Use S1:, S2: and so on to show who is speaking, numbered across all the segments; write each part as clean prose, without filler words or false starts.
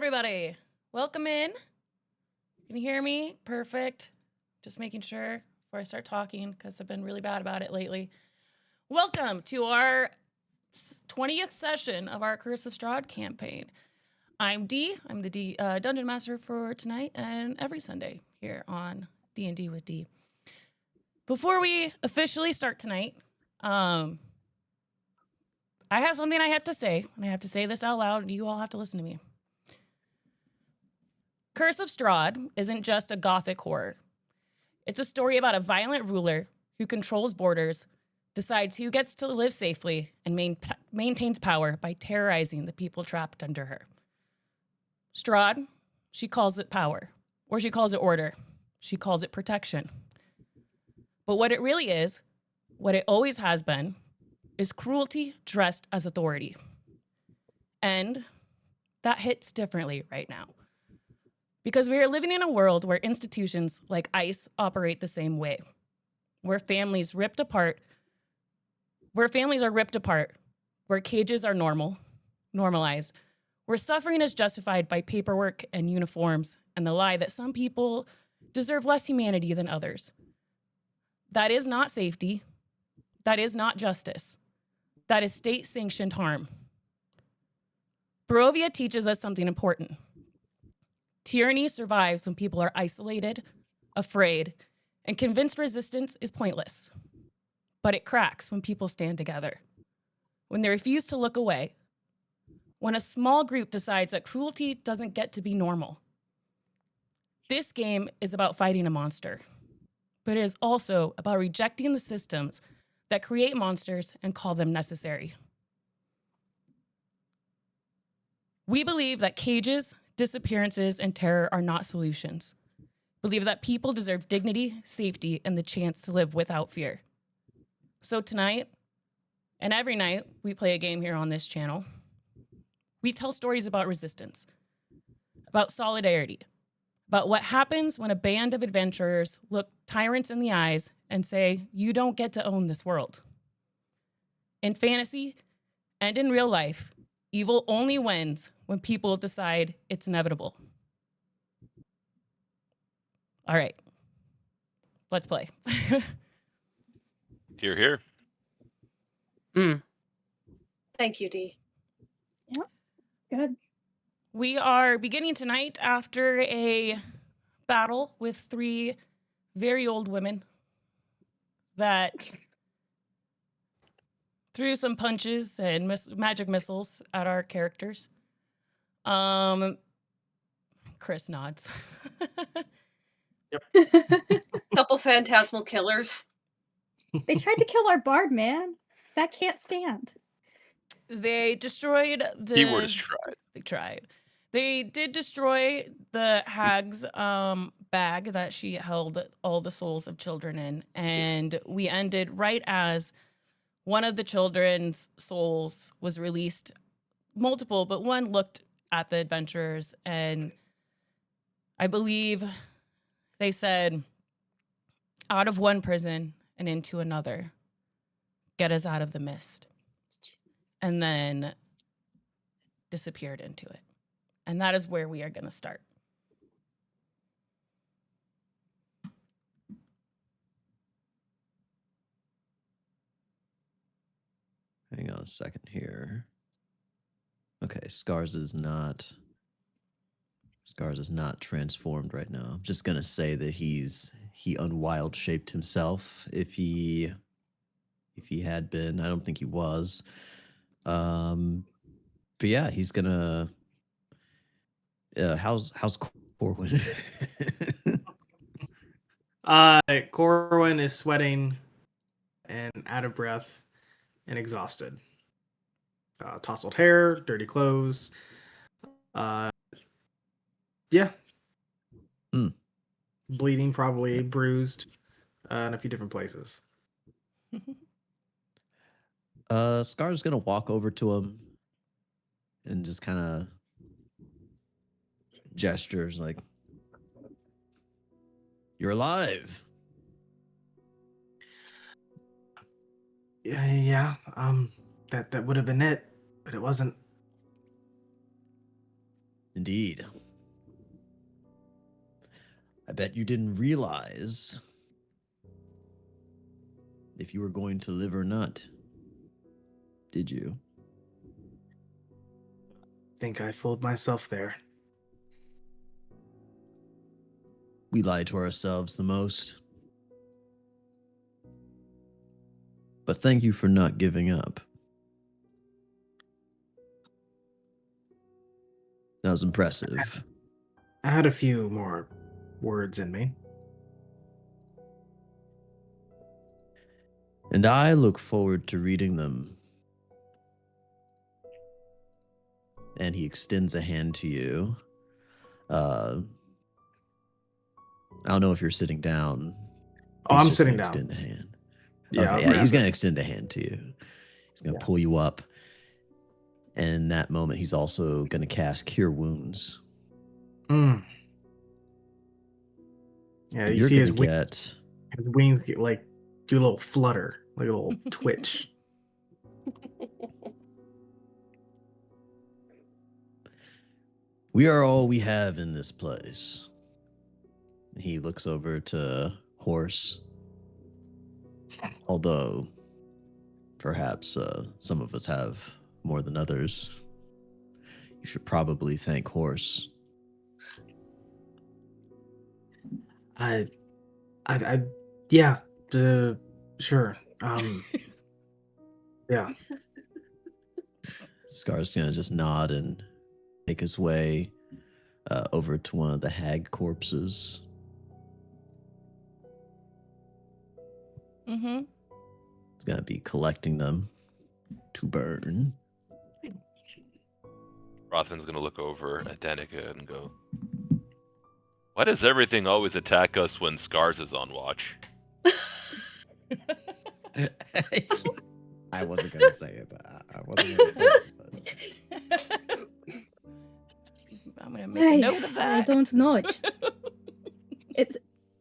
S1: everybody. Welcome in. Can you hear me? Perfect. Just making sure before I start talking because I've been really bad about it lately. Welcome to our 20th session of our Curse of Strahd campaign. I'm Dee. I'm the Dungeon Master for tonight and every Sunday here on D&D with Dee. Before we officially start tonight, I have something I have to say, and I have to say this out loud, and you all have to listen to me. Curse of Strahd isn't just a gothic horror. It's a story about a violent ruler who controls borders, decides who gets to live safely, and maintains power by terrorizing the people trapped under her. Strahd, she calls it power, or she calls it order. She calls it protection. But what it really is, what it always has been, is cruelty dressed as authority. And that hits differently right now. Because we are living in a world where institutions like ICE operate the same way, where families are ripped apart, where cages are normalized, where suffering is justified by paperwork and uniforms, and the lie that some people deserve less humanity than others. That is not safety. That is not justice. That is state-sanctioned harm. Barovia teaches us something important. Tyranny survives when people are isolated, afraid, and convinced resistance is pointless. But it cracks when people stand together, when they refuse to look away, when a small group decides that cruelty doesn't get to be normal. This game is about fighting a monster, but it is also about rejecting the systems that create monsters and call them necessary. We believe that cages, disappearances, and terror are not solutions. Believe that people deserve dignity, safety, and the chance to live without fear. So tonight, and every night we play a game here on this channel, we tell stories about resistance, about solidarity, about what happens when a band of adventurers look tyrants in the eyes and say, you don't get to own this world. In fantasy and in real life, evil only wins when people decide it's inevitable. All right, let's play.
S2: Hear, hear.
S3: Thank you, Dee.
S4: Yep, good.
S1: We are beginning tonight after a battle with 3 very old women that threw some punches and magic missiles at our characters. Chris nods.
S3: Couple phantasmal killers.
S4: They tried to kill our bard, man. That can't stand.
S1: They destroyed the...
S2: Keyword is tried.
S1: They tried. They did destroy the hag's bag that she held all the souls of children in. And we ended right as one of the children's souls was released. Multiple, but one looked at the adventurers, and I believe they said, out of one prison and into another, get us out of the mist. And then disappeared into it. And that is where we are going to start.
S5: Hang on a second here. Okay, Scars is not transformed right now. I'm just gonna say that he unwild shaped himself. If he had been, I don't think he was. But yeah, he's gonna. How's Corwin?
S6: Corwin is sweating and out of breath and exhausted. Tousled hair, dirty clothes. Yeah. Bleeding, probably bruised in a few different places.
S5: Scar's gonna walk over to him and just kind of gestures like, "You're alive."
S6: Yeah. That would have been it, but it wasn't.
S5: Indeed. I bet you didn't realize if you were going to live or not. Did you?
S6: Think I fooled myself there.
S5: We lie to ourselves the most. But thank you for not giving up. That was impressive.
S6: I had a few more words in me.
S5: And I look forward to reading them. And he extends a hand to you. I don't know if you're sitting down.
S6: Oh,
S5: He's
S6: I'm
S5: just
S6: sitting
S5: gonna
S6: down.
S5: Extend a hand.
S6: Yeah,
S5: Okay,
S6: I'm
S5: yeah, he's
S6: gonna-
S5: gonna extend a hand to you. He's gonna
S6: Yeah.
S5: pull you up. And in that moment, he's also gonna cast Cure Wounds.
S6: Mm. Yeah,
S5: And
S6: you
S5: you're
S6: see
S5: gonna get.
S6: his wings get, like, do a little flutter, like a little twitch.
S5: We are all we have in this place. He looks over to Horse. Although, perhaps some of us have more than others. You should probably thank Horse.
S6: Yeah, sure. Yeah.
S5: Scar's gonna just nod and make his way over to one of the hag corpses.
S1: Mm-hmm.
S5: He's gonna be collecting them to burn.
S2: Rothan's gonna look over at Danica and go, "Why does everything always attack us when Scars is on watch?"
S5: I wasn't gonna say it, but I wasn't gonna say it. But...
S1: I'm gonna make a note of that.
S4: I don't know.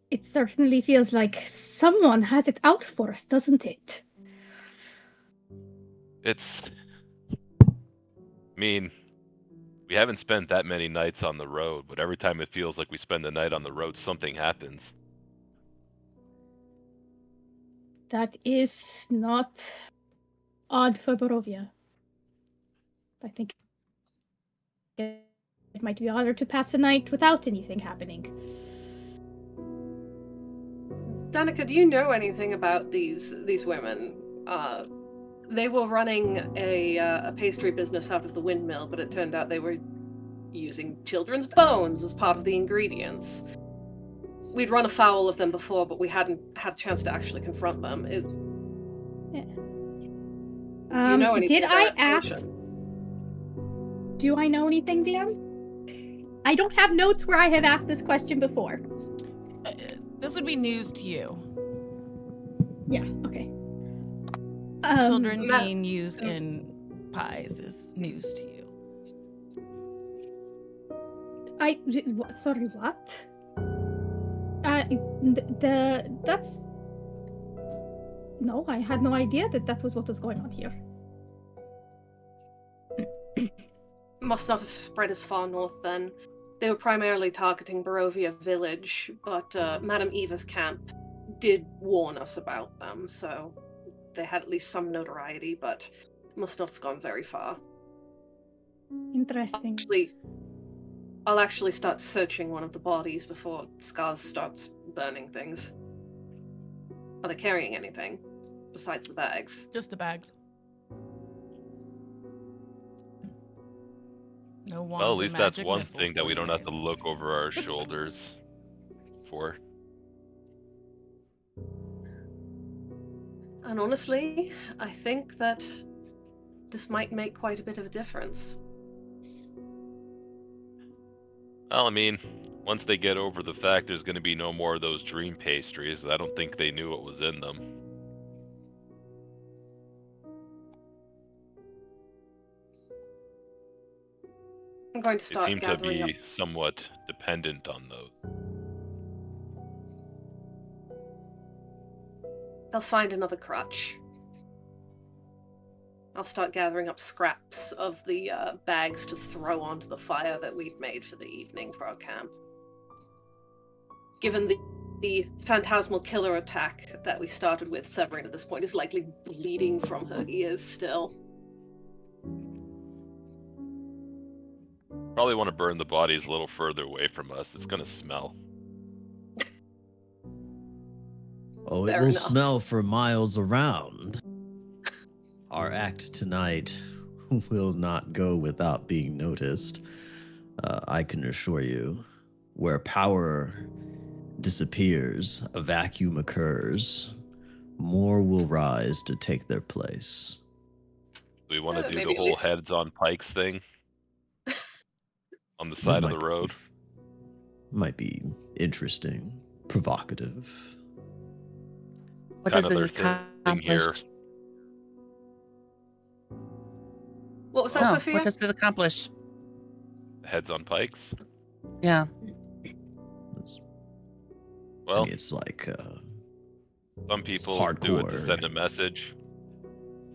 S4: It certainly feels like someone has it out for us, doesn't it?
S2: I mean, we haven't spent that many nights on the road, but every time it feels like we spend the night on the road, something happens.
S4: That is not odd for Barovia. I think it might be harder to pass a night without anything happening.
S3: Danica, do you know anything about these women? They were running a pastry business out of the windmill, but it turned out they were using children's bones as part of the ingredients. We'd run afoul of them before, but we hadn't had a chance to actually confront them. Do you know anything
S4: Did I
S3: about
S4: ask?
S3: potion?
S4: Do I know anything, Dan? I don't have notes where I have asked this question before.
S1: This would be news to you.
S4: Yeah, okay.
S1: Children
S3: Matt-
S1: being used in pies is news to you.
S4: Sorry, what? That's... No, I had no idea that was what was going on here.
S3: Must not have spread as far north then. They were primarily targeting Barovia village, but Madame Eva's camp did warn us about them, so they had at least some notoriety, but must not have gone very far.
S4: Interesting.
S3: I'll actually start searching one of the bodies before Scars starts burning things. Are they carrying anything besides the bags?
S1: Just the bags. No wands
S2: Well, at
S1: or
S2: least that's
S1: magic
S2: one
S1: missiles
S2: thing that
S1: for
S2: we
S1: you
S2: don't have to
S1: guys.
S2: look over our shoulders for.
S3: And honestly, I think that this might make quite a bit of a difference.
S2: Well, I mean, once they get over the fact there's going to be no more of those dream pastries, I don't think they knew what was in them.
S3: I'm going to
S2: They
S3: start
S2: seem to
S3: gathering up.
S2: be somewhat dependent on those.
S3: They'll find another crutch. I'll start gathering up scraps of the bags to throw onto the fire that we've made for the evening for our camp. Given the phantasmal killer attack that we started with, Severin at this point is likely bleeding from her ears still.
S2: Probably want to burn the bodies a little further away from us. It's gonna smell.
S5: Oh, it
S3: Fair
S5: will
S3: enough.
S5: smell for miles around. Our act tonight will not go without being noticed. I can assure you, where power disappears, a vacuum occurs. More will rise to take their place.
S2: Do we want to do
S3: Maybe
S2: the
S3: at
S2: whole
S3: least-
S2: heads on pikes thing? On the side of the road?
S5: Might be interesting, provocative.
S7: What
S2: Kind
S7: does
S2: of
S7: it
S2: their thing here.
S7: accomplish?
S3: What was that,
S7: No,
S3: Sophia?
S7: what does it accomplish?
S2: Heads on pikes?
S7: Yeah.
S5: It's,
S2: Well,
S5: I mean, it's like
S2: some
S5: it's
S2: people do it to
S5: hardcore.
S2: send a message.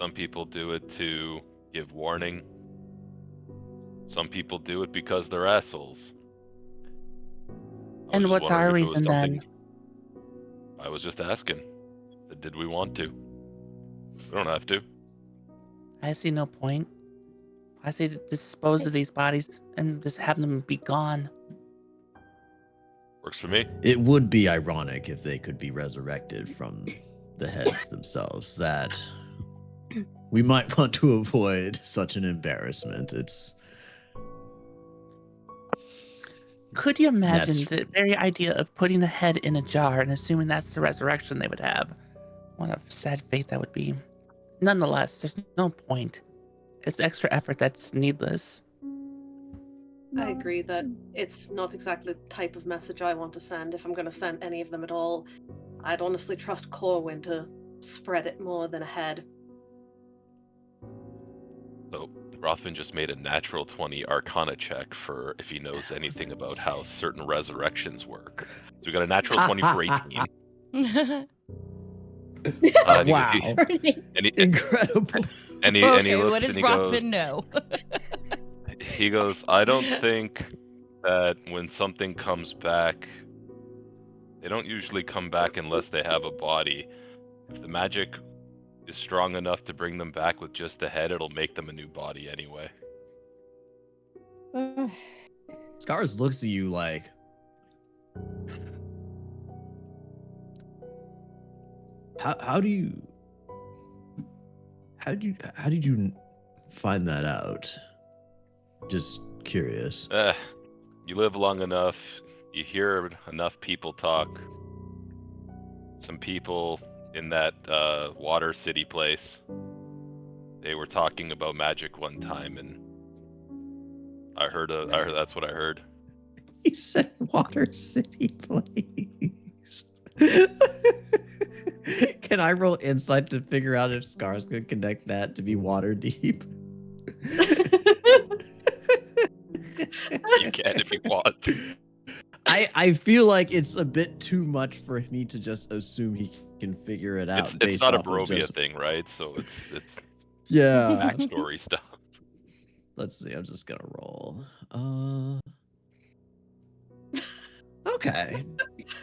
S2: Some people do it to give warning. Some people do it because they're assholes. I
S7: And
S2: was just
S7: what's
S2: wondering
S7: our
S2: if it was
S7: reason then?
S2: something- I was just asking. Did we want to? We don't have to.
S7: I see no point. I say to dispose of these bodies and just have them be gone.
S2: Works for me.
S5: It would be ironic if they could be resurrected from the heads themselves. That we might want to avoid such an embarrassment. It's
S7: Could you imagine
S5: That's-
S7: the very idea of putting a head in a jar and assuming that's the resurrection they would have? What a sad fate that would be. Nonetheless, there's no point. It's extra effort that's needless.
S3: I agree that it's not exactly the type of message I want to send. If I'm going to send any of them at all, I'd honestly trust Corwin to spread it more than a head.
S2: So Rothman just made a natural 20 Arcana check for if he knows anything about how certain resurrections work. So we got a natural 20 for 18. And he-
S5: Wow.
S2: And he,
S5: incredible.
S2: and he
S1: Okay,
S2: looks
S1: what does
S2: and he goes,
S1: Rothman know?
S2: he goes, I don't think that when something comes back, they don't usually come back unless they have a body. If the magic is strong enough to bring them back with just the head, it'll make them a new body anyway.
S5: Scars looks at you like, how did you find that out? Just curious.
S2: You live long enough, you hear enough people talk. Some people in that water city place, they were talking about magic one time, and I heard that's what I heard.
S5: You said Water City, please. Can I roll insight to figure out if Scars could connect that to be water deep?
S2: You can if you want.
S5: I feel like it's a bit too much for me to just assume he can figure it out.
S2: It's
S5: based
S2: not a
S5: off of
S2: Barovia
S5: just-
S2: thing, right? So it's
S5: Yeah.
S2: backstory stuff.
S5: Let's see. I'm just gonna roll. Okay.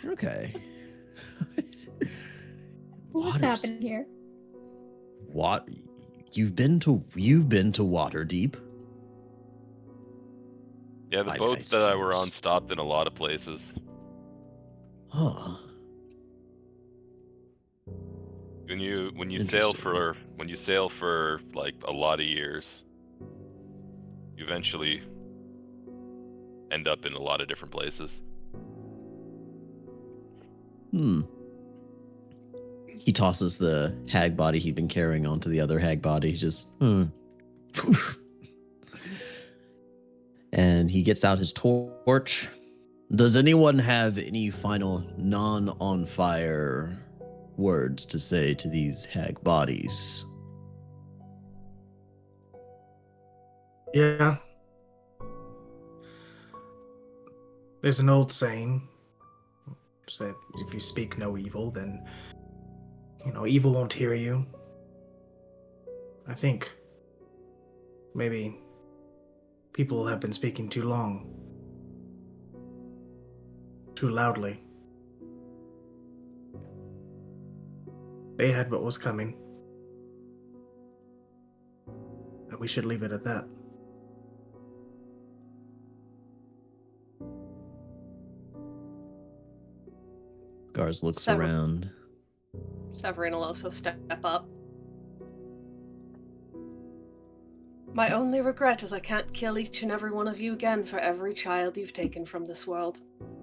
S5: Okay.
S4: What's
S5: Waters-
S4: happening here?
S5: What? You've been to Waterdeep?
S2: Yeah, the
S5: I
S2: boats that I were on
S5: suppose.
S2: stopped in a lot of places.
S5: Huh.
S2: When you sail
S5: Interesting.
S2: for like a lot of years, you eventually end up in a lot of different places.
S5: He tosses the hag body he'd been carrying onto the other hag body. And he gets out his torch. Does anyone have any final non-on fire words to say to these hag bodies?
S6: Yeah. There's an old saying that if you speak no evil, then evil won't hear you. I think Maybe people have been speaking too long. Too loudly. They had what was coming. And we should leave it at that.
S5: Gars looks
S3: Sever-
S5: around.
S3: Severine will also step up. My only regret is I can't kill each and every one of you again for every child you've taken from this world.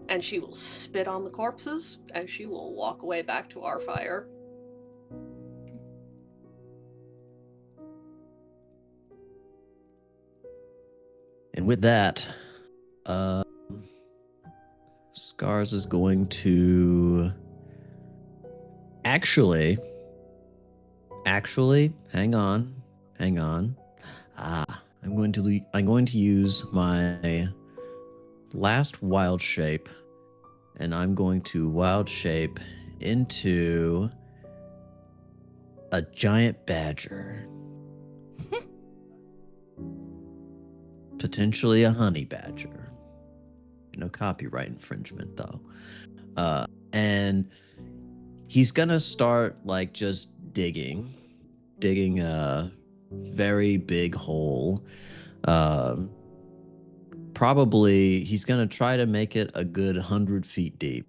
S3: And she will spit on the corpses, and she will walk away back to our fire.
S5: And with that, Scars is going to actually, hang on. I'm going to use my last wild shape, and I'm going to wild shape into a giant badger. Potentially a honey badger. No copyright infringement though. And he's gonna start like just digging a very big hole. Probably he's gonna try to make it a good 100 feet deep.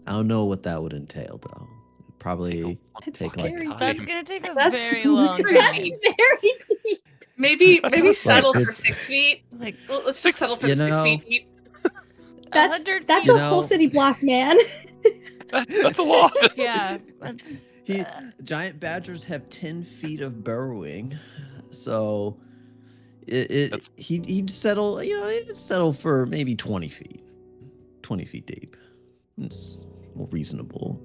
S5: I don't know what that would entail though. Probably take like
S3: Very
S1: That's gonna take a
S3: That's
S1: very long
S3: very
S1: time.
S3: deep.
S4: very deep.
S3: Maybe settle for
S5: it's-
S3: 6 feet.
S1: Like
S3: Let's just settle for
S5: You
S3: 6
S5: know-
S3: feet deep.
S1: 100
S4: That's
S1: feet.
S4: a whole city block, man.
S2: That's a lot.
S1: Yeah, that's
S5: giant badgers have 10 feet of burrowing, so he'd settle. He'd settle for maybe 20 feet deep. It's more reasonable.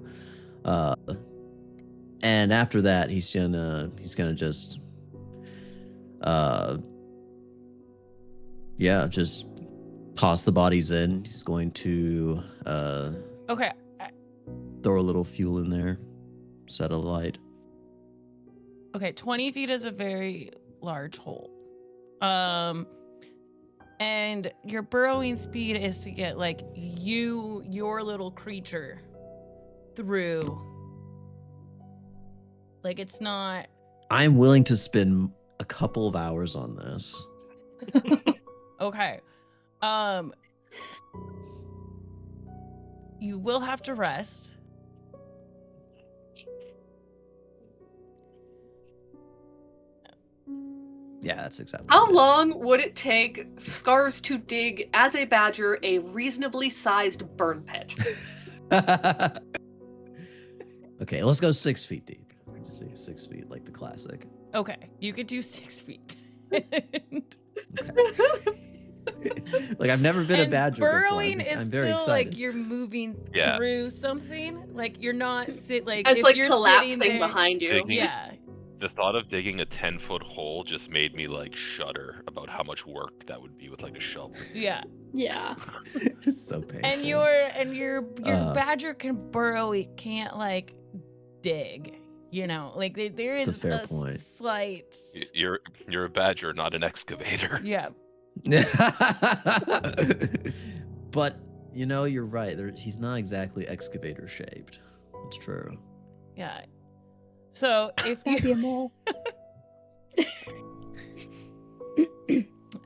S5: And after that, he's gonna just just toss the bodies in. He's going to
S1: okay.
S5: throw a little fuel in there, set a light.
S1: Okay, 20 feet is a very large hole. And your burrowing speed is to get like your little creature through. Like it's not.
S5: I'm willing to spend a couple of hours on this.
S1: Okay. You will have to rest.
S5: Yeah, that's acceptable.
S3: How long would it take Scars to dig, as a badger, a reasonably sized burn pit?
S5: Okay, let's go 6 feet deep. Let's see, 6 feet, like the classic.
S1: Okay, you could do 6 feet.
S5: Like I've never been a
S1: And
S5: badger.
S1: burrowing
S5: before.
S1: is
S5: I'm very
S1: still
S5: excited.
S1: like you're moving
S2: Yeah.
S1: through something. Like you're not like
S3: It's
S1: if
S3: like
S1: you're
S3: collapsing
S1: sitting there,
S3: behind you.
S2: Digging.
S1: Yeah.
S2: The thought of digging a 10-foot hole just made me like shudder about how much work that would be with like a shovel.
S1: Yeah.
S4: Yeah.
S5: It's so painful.
S1: And your
S5: Uh.
S1: badger can burrow, it can't like dig. You know, like there
S5: It's a
S1: is
S5: fair point.
S1: slight.
S2: You're a badger, not an excavator.
S1: Yeah.
S5: But you're right. He's not exactly excavator shaped. That's true.
S1: Yeah. So if
S4: That'd be a
S1: you
S4: mole.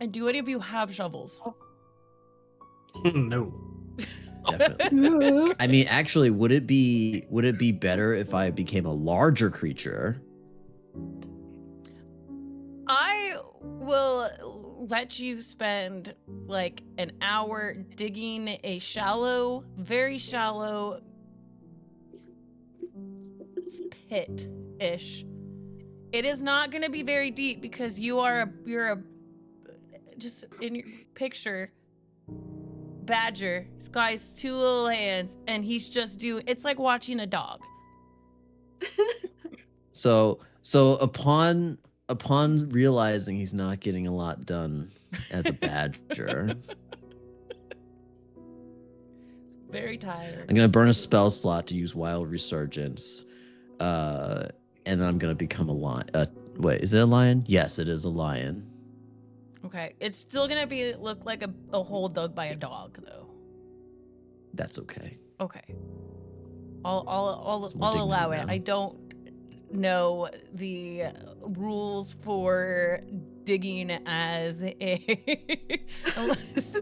S1: and do any of you have shovels?
S6: No.
S5: Definitely. I mean, actually, would it be better if I became a larger creature?
S1: I will let you spend like an hour digging a very shallow pit-ish. It is not going to be very deep because you're a just in your picture badger. This guy's 2 little hands and he's just it's like watching a dog.
S5: So upon realizing he's not getting a lot done as a badger,
S1: Very tired.
S5: I'm gonna burn a spell slot to use Wild Resurgence, and then I'm gonna become a lion. Wait, is it a lion? Yes, it is a lion.
S1: Okay, it's still gonna look like a hole dug by a dog, though.
S5: That's okay.
S1: Okay, I'll
S5: Some more
S1: allow
S5: dignity
S1: it.
S5: now.
S1: I don't know the rules for digging as a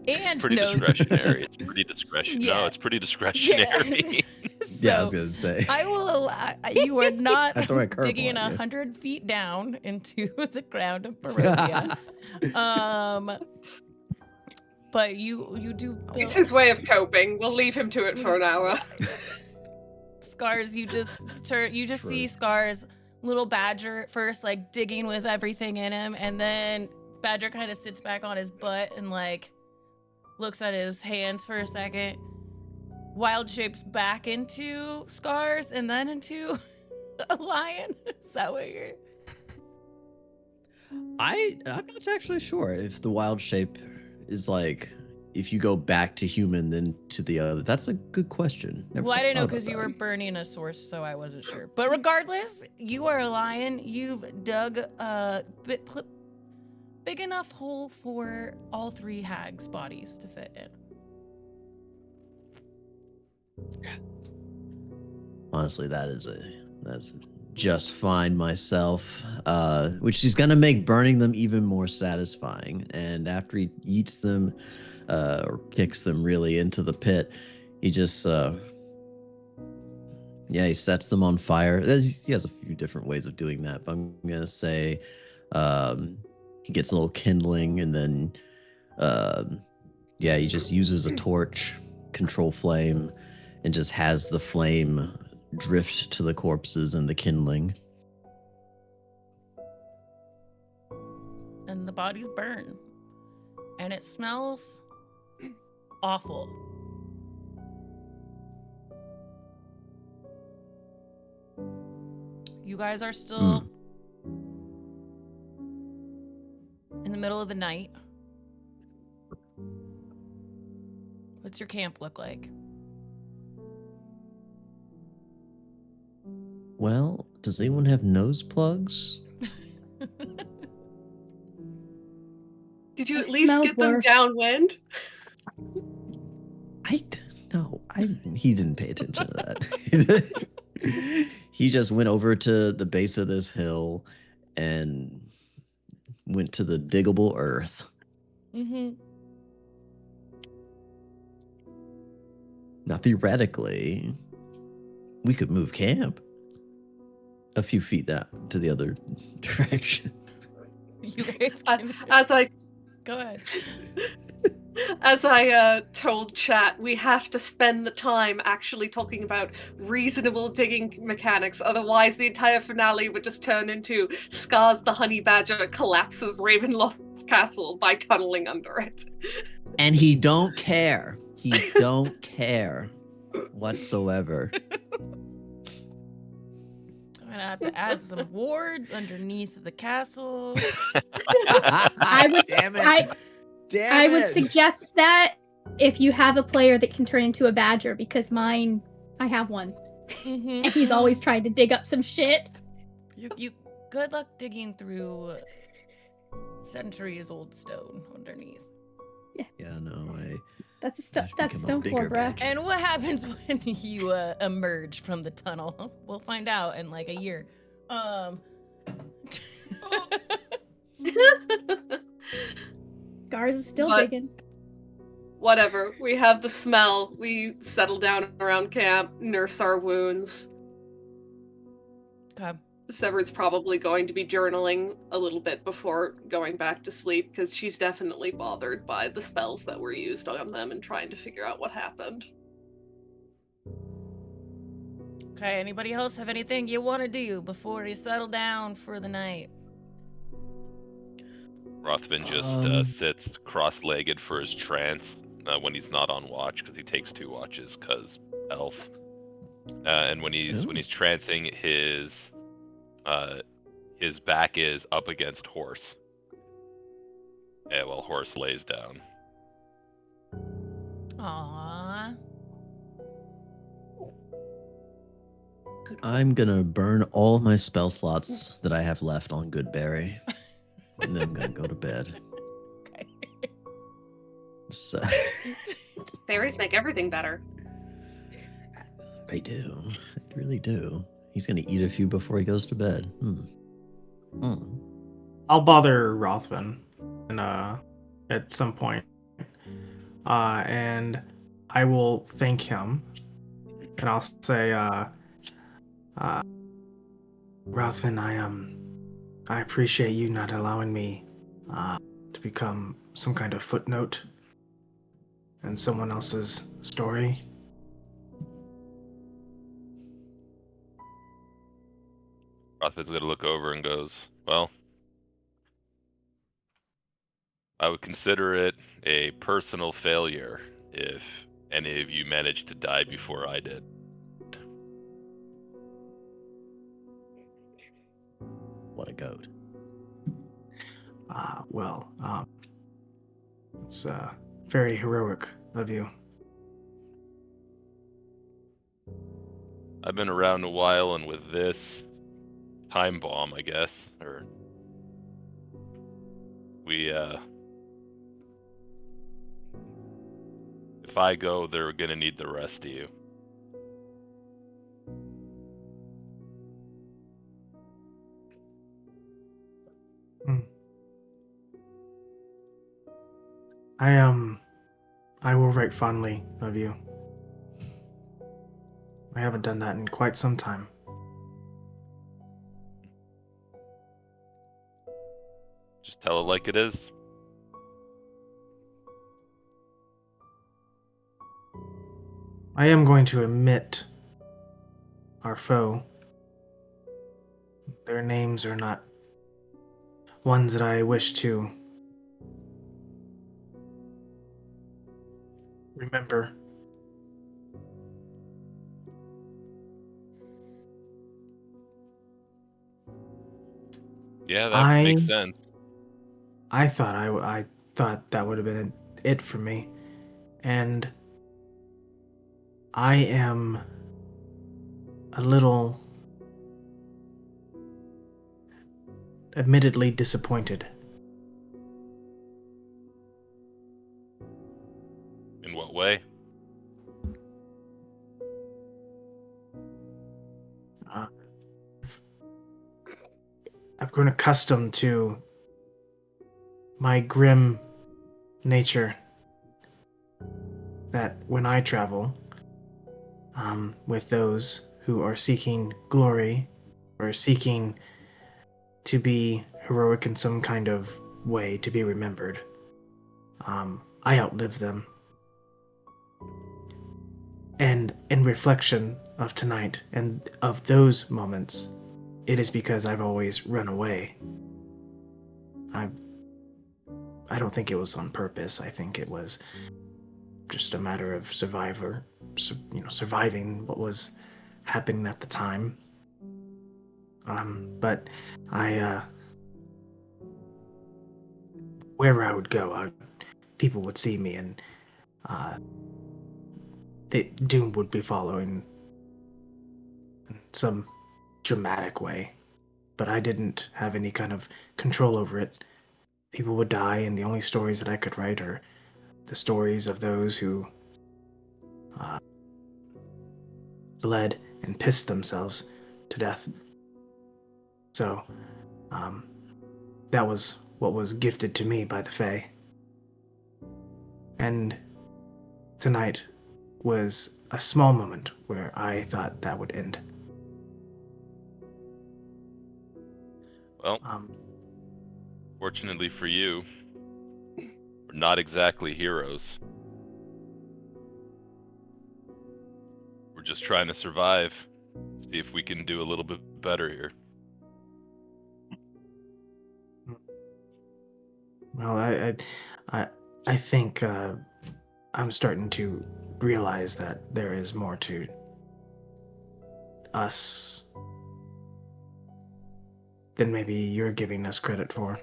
S1: and
S2: Pretty
S1: knows-
S2: discretionary. It's pretty discretionary.
S1: Yeah.
S2: No, it's pretty discretionary.
S1: So
S5: Yeah, I was gonna say.
S1: I will allow you are not
S5: I throw a curveball
S1: digging
S5: at you.
S1: 100 feet down into the ground of Barovia. But you do
S3: It's
S1: build
S3: his way of coping. We'll leave him to it for an hour.
S1: Scars. You just
S5: True.
S1: see Scars, little Badger at first, like digging with everything in him, and then Badger kind of sits back on his butt and like looks at his hands for a second. Wild shapes back into Scars and then into a lion. Is that what you're?
S5: I'm not actually sure if the wild shape is like if you go back to human then to the other. That's a good question. Never
S1: Well, I didn't know
S5: thought about
S1: because you
S5: that.
S1: were burning a source, so I wasn't sure. But regardless, you are a lion. You've dug a big enough hole for all three hags' bodies to fit in.
S5: Honestly, that's just fine myself. Which is gonna make burning them even more satisfying. And after he eats them, or kicks them really into the pit, he just he sets them on fire. He has a few different ways of doing that, but I'm gonna say he gets a little kindling and then he just uses a torch, control flame, and just has the flame drift to the corpses and the kindling.
S1: And the bodies burn. And it smells awful. You guys are still in the middle of the night. What's your camp look like?
S5: Well, does anyone have nose plugs?
S3: Did you
S4: It
S3: at least
S4: smelled
S3: get them
S4: worse.
S3: downwind?
S5: He didn't pay attention to that. He just went over to the base of this hill and went to the diggable earth.
S1: Mm-hmm.
S5: Now, theoretically, we could move camp a few feet to the other direction.
S1: You guys
S3: I-
S1: can
S3: As I
S1: go ahead.
S3: told chat, we have to spend the time actually talking about reasonable digging mechanics, otherwise the entire finale would just turn into Scars the Honey Badger collapses Ravenloft Castle by tunneling under it.
S5: And he don't care. He don't care whatsoever.
S1: I'm gonna have to add some wards underneath the castle.
S4: I would
S5: Damn it.
S4: I would suggest that if you have a player that can turn into a badger, because I have one,
S1: Mhm.
S4: and he's always trying to dig up some shit.
S1: You good luck digging through centuries old stone underneath.
S5: Yeah, no,
S4: That's
S5: Gotta
S4: that's
S5: become a
S4: stone
S5: bigger
S4: floor, bruh.
S5: badger.
S1: And what happens when you emerge from the tunnel? We'll find out in like a year.
S4: Scars is still
S3: But-
S4: digging.
S3: Whatever. We have the smell. We settle down around camp, nurse our wounds.
S1: Okay.
S3: Severed's probably going to be journaling a little bit before going back to sleep because she's definitely bothered by the spells that were used on them and trying to figure out what happened.
S1: Okay, anybody else have anything you want to do before you settle down for the night?
S2: Rothman just sits cross-legged for his trance when he's not on watch because he takes 2 watches because elf. And when he's trancing, his back is up against Horse. Yeah, while Horse lays down.
S1: Aww.
S3: Good
S5: I'm
S3: ones.
S5: gonna burn all my spell slots that I have left on Goodberry, and then I'm gonna go to bed.
S1: Okay.
S5: So,
S3: Fairies make everything better.
S5: they do. They really do. He's gonna eat a few before he goes to bed.
S6: I'll bother Rothman and at some point. And I will thank him. And I'll say, Rothman, I appreciate you not allowing me to become some kind of footnote in someone else's story.
S2: Rothman's gonna look over and goes, well, I would consider it a personal failure if any of you managed to die before I did.
S5: What a goat.
S6: It's very heroic of you.
S2: I've been around a while, and with this time bomb, I guess, or if I go, they're gonna need the rest of you.
S6: I will write fondly of you. I haven't done that in quite some time.
S2: Just tell it like it is.
S6: I am going to omit our foe. Their names are not ones that I wish to remember.
S2: Yeah, that makes sense.
S6: I thought that would have been it for me, and I am a little, admittedly, disappointed.
S2: In what way?
S6: I've grown accustomed to my grim nature, that when I travel with those who are seeking glory or seeking to be heroic in some kind of way, to be remembered, I outlive them. And in reflection of tonight and of those moments, it is because I've always run away. I don't think it was on purpose. I think it was just a matter of surviving what was happening at the time. But wherever I would go, people would see me, and doom would be following in some dramatic way. But I didn't have any kind of control over it. People would die, and the only stories that I could write are the stories of those who bled and pissed themselves to death. So, that was what was gifted to me by the Fae. And tonight was a small moment where I thought that would end.
S2: Well, fortunately for you, we're not exactly heroes. We're just trying to survive. See if we can do a little bit better here.
S6: Well, I think I'm starting to realize that there is more to us than maybe you're giving us credit for.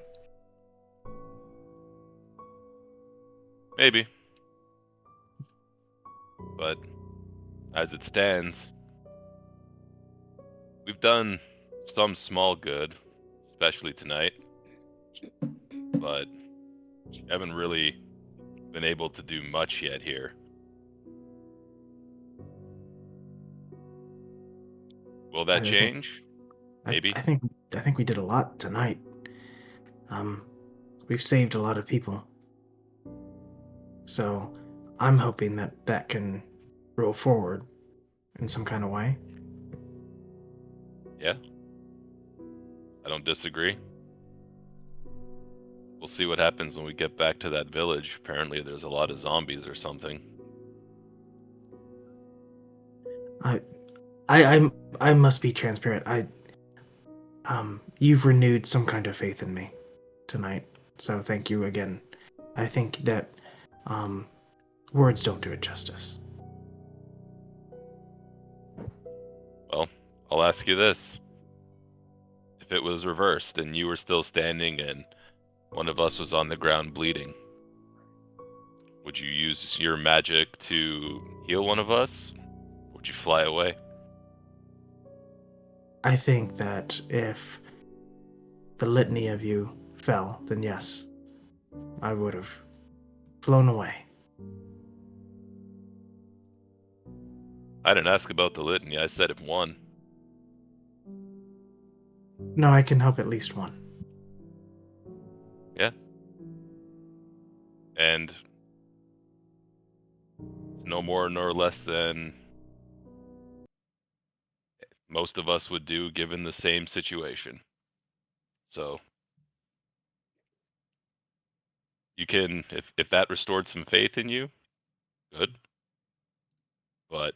S2: Maybe. But as it stands, We've done some small good, especially tonight, but haven't really been able to do much yet here. Will that
S6: I think-
S2: change? Maybe.
S6: I think we did a lot tonight. We've saved a lot of people. So I'm hoping that can roll forward in some kind of way.
S2: Yeah. I don't disagree. We'll see what happens when we get back to that village. Apparently there's a lot of zombies or something.
S6: I must be transparent. You've renewed some kind of faith in me tonight. So thank you again. I think that words don't do it justice.
S2: Well, I'll ask you this. If it was reversed and you were still standing and one of us was on the ground bleeding, would you use your magic to heal one of us? Would you fly away?
S6: I think that if the litany of you fell, then yes, I would have flown away.
S2: I didn't ask about the litany. I said if one.
S6: No, I can help at least one.
S2: Yeah. And no more nor less than most of us would do given the same situation. So you can, if that restored some faith in you, good. But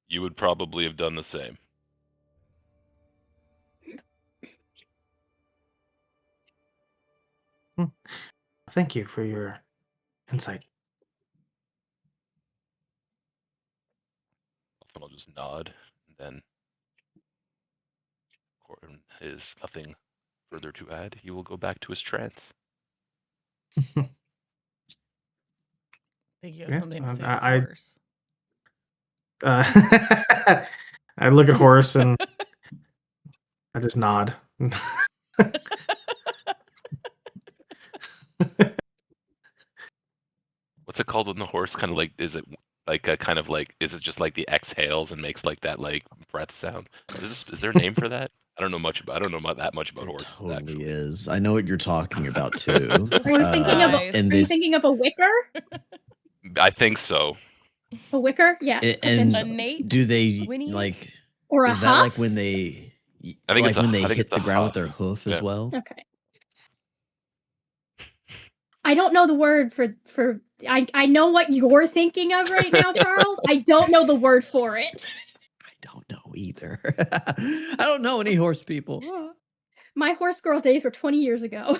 S2: you would probably have done the same.
S6: Thank you for your insight.
S2: I'll just nod, and then Corin has nothing further to add. He will go back to his trance.
S1: I think you have
S6: Yeah,
S1: something to say
S6: I-
S1: to Horace.
S6: I look at Horace and I just nod.
S2: What's it called when the horse kind of like, is it like a kind of like, is it just like the exhales and makes like that like breath sound? Is there a name for that? I don't know that much about
S5: It
S2: horses.
S5: totally
S2: Actually.
S5: is. I know what you're talking about too.
S4: Are you thinking of
S1: Nice.
S5: and
S4: Are you
S5: this,
S4: thinking of a wicker?
S2: I think so.
S4: A wicker? Yeah.
S5: and
S1: A
S4: potentially.
S1: Nate?
S5: do they
S1: Winnie?
S5: like?
S4: Or a
S5: Is that like
S4: huff?
S5: when they?
S2: I think
S5: like
S2: it's a-
S5: when they
S2: I think
S5: hit
S2: it's a
S5: the ground with
S2: huff.
S5: their hoof
S2: Yeah.
S5: as well.
S4: Okay. I don't know the word for I know what you're thinking of right now, Charles. I don't know the word for it.
S5: I don't know either. I don't know any horse people. Ah.
S4: My horse girl days were 20 years ago.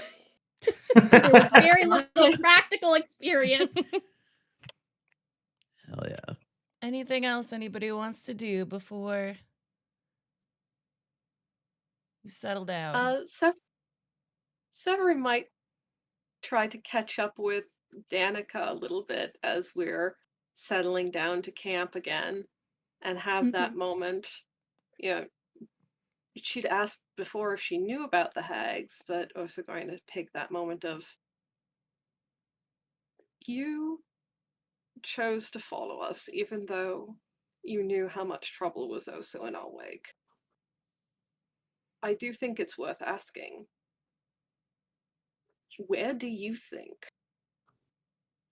S4: There was very little practical experience.
S5: Hell yeah.
S1: Anything else anybody wants to do before you settle down?
S3: Severin might try to catch up with Danica a little bit as we're settling down to camp again and have that moment. You know, she'd asked before if she knew about the hags, but also going to take that moment of, you chose to follow us even though you knew how much trouble was also in our wake. I do think it's worth asking, where do you think,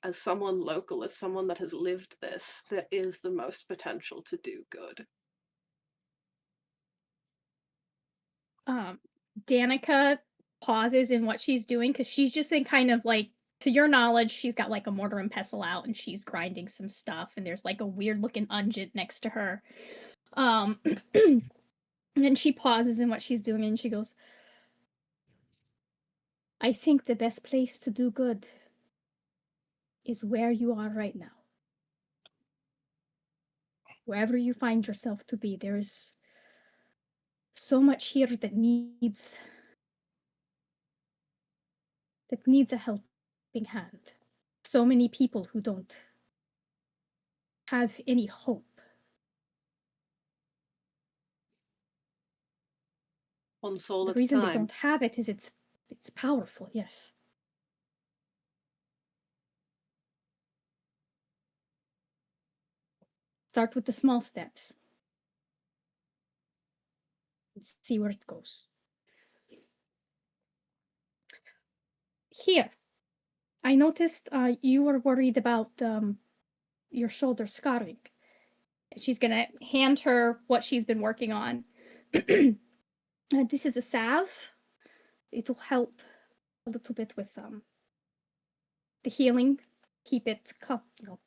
S3: as someone local, as someone that has lived this, there is the most potential to do good?
S4: Danica pauses in what she's doing because she's just in kind of like, to your knowledge, she's got like a mortar and pestle out and she's grinding some stuff, and there's like a weird looking ungent next to her. And then she pauses in what she's doing and she goes, I think the best place to do good is where you are right now. Wherever you find yourself to be, there is so much here that needs a helping hand. So many people who don't have any hope.
S3: One soul
S4: The
S3: at a
S4: reason they
S3: time.
S4: don't have it is it's powerful, yes. Start with the small steps. And see where it goes. Here, I noticed you were worried about your shoulder scarring. She's gonna hand her what she's been working on. This is a salve. It will help a little bit with the healing. Keep it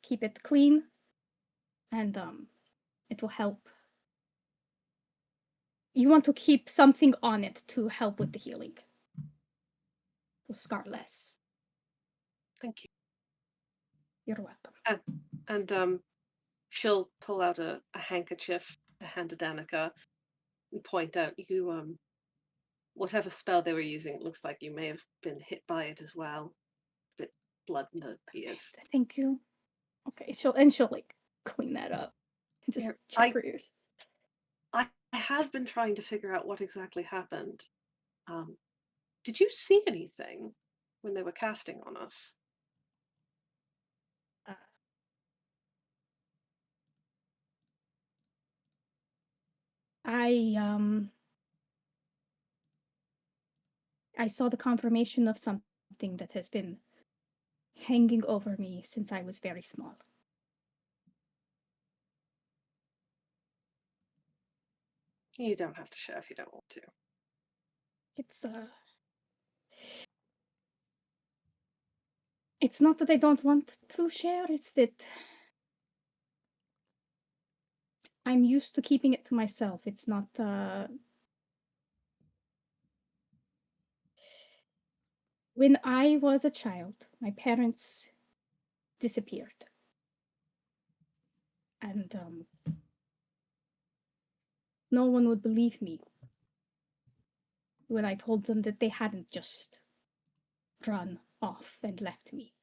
S4: keep it clean, and it will help. You want to keep something on it to help with the healing. To scar less.
S3: Thank you.
S4: You're welcome.
S3: And she'll pull out a handkerchief to hand to Danica and point out, you, whatever spell they were using, it looks like you may have been hit by it as well. A bit blood in the ears.
S4: Thank you. Okay, she'll like clean that up. Just
S3: Here,
S4: check her ears.
S3: I have been trying to figure out what exactly happened. Did you see anything when they were casting on us?
S4: I saw the confirmation of something that has been hanging over me since I was very small.
S3: You don't have to share if you don't want to.
S4: It's not that I don't want to share, it's that I'm used to keeping it to myself. It's not When I was a child, my parents disappeared. And no one would believe me when I told them that they hadn't just run off and left me.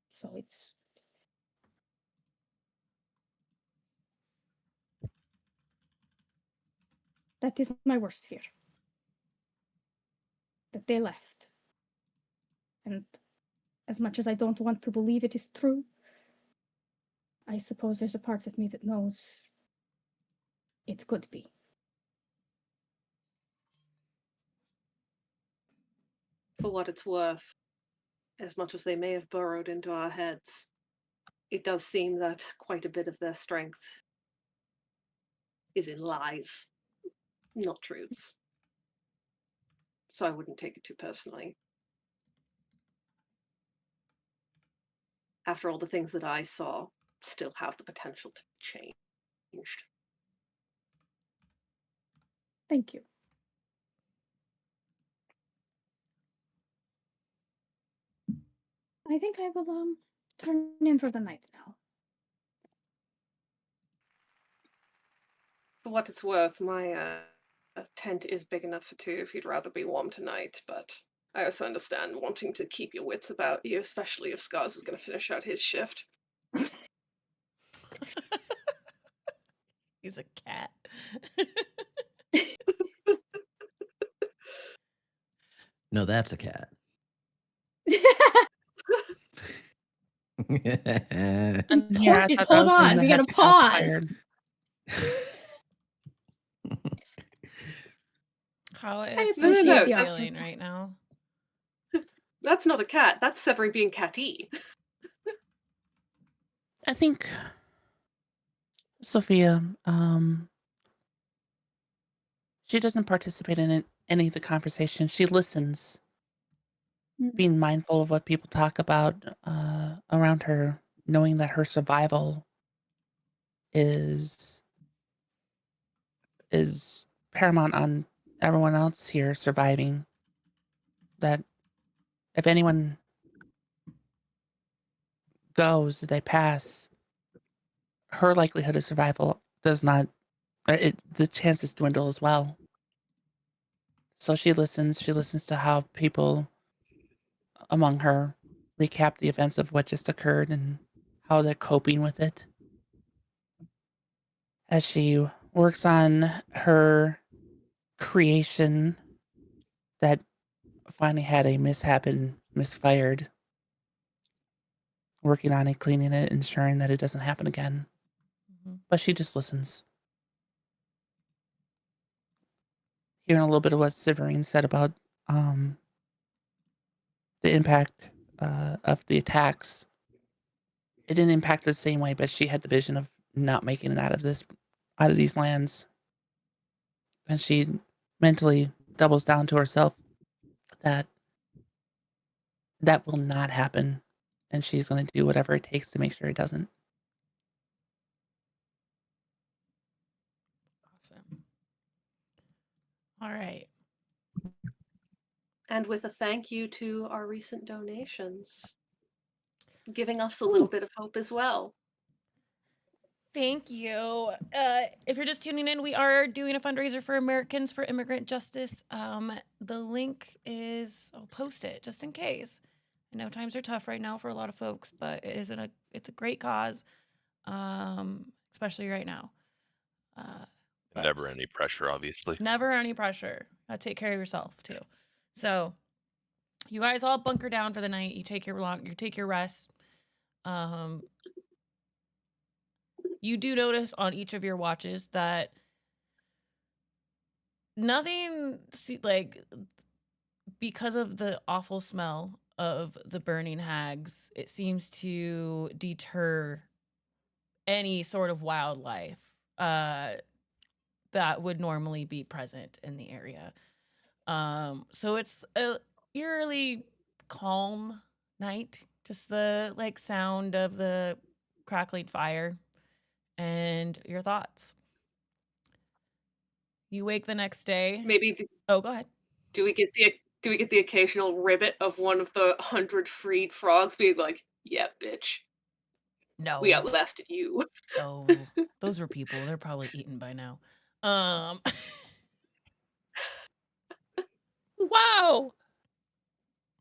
S4: So that is my worst fear. That they left. And as much as I don't want to believe it is true, I suppose there's a part of me that knows it could be.
S3: For what it's worth, as much as they may have burrowed into our heads, it does seem that quite a bit of their strength is in lies, not truths. So I wouldn't take it too personally. After all, the things that I saw still have the potential to be changed.
S4: Thank you. I think I will turn in for the night now.
S3: For what it's worth, my tent is big enough for two if you'd rather be warm tonight, but I also understand wanting to keep your wits about you, especially if Scars is going to finish out his shift.
S1: He's a cat.
S5: No, that's a cat.
S7: And here, I thought that
S4: Hold
S7: was the one
S4: on,
S7: that
S4: we
S7: had
S4: gotta
S7: you
S4: pause.
S7: tired.
S1: How
S4: I
S1: is
S4: appreciate
S3: the
S1: Sophia
S4: offer.
S1: feeling right now?
S3: That's not a cat, that's Severin being catty.
S7: I think Sophia, she doesn't participate in any of the conversation. She listens, being mindful of what people talk about around her, knowing that her survival is paramount on everyone else here surviving. That if anyone goes, they pass, her likelihood of survival does not, the chances dwindle as well. So she listens to how people among her recap the events of what just occurred and how they're coping with it. As she works on her creation that finally had a mishap and misfired, working on it, cleaning it, ensuring that it doesn't happen again.
S1: Mhm.
S7: But she just listens. Hearing a little bit of what Severine said about the impact of the attacks. It didn't impact the same way, but she had the vision of not making it out of these lands. And she mentally doubles down to herself that that will not happen. And she's going to do whatever it takes to make sure it doesn't.
S1: Awesome. All right.
S3: And with a thank you to our recent donations, giving us a little bit of hope as well.
S1: Thank you. If you're just tuning in, we are doing a fundraiser for Americans for Immigrant Justice. The link is, I'll post it just in case. I know times are tough right now for a lot of folks, but it's a great cause, especially right now. But
S2: Never any pressure, obviously.
S1: never any pressure. Take care of yourself too. So you guys all bunker down for the night. You take your rest. You do notice on each of your watches that nothing, because of the awful smell of the burning hags, it seems to deter any sort of wildlife that would normally be present in the area. So it's a eerily calm night, just the sound of the crackling fire and your thoughts. You wake the next day. Oh, go ahead.
S3: Do we get the occasional ribbit of one of the 100 freed frogs being like, "Yeah, bitch,
S1: No.
S3: we outlasted you."
S1: Oh, those were people. They're probably eaten by now.
S7: Wow.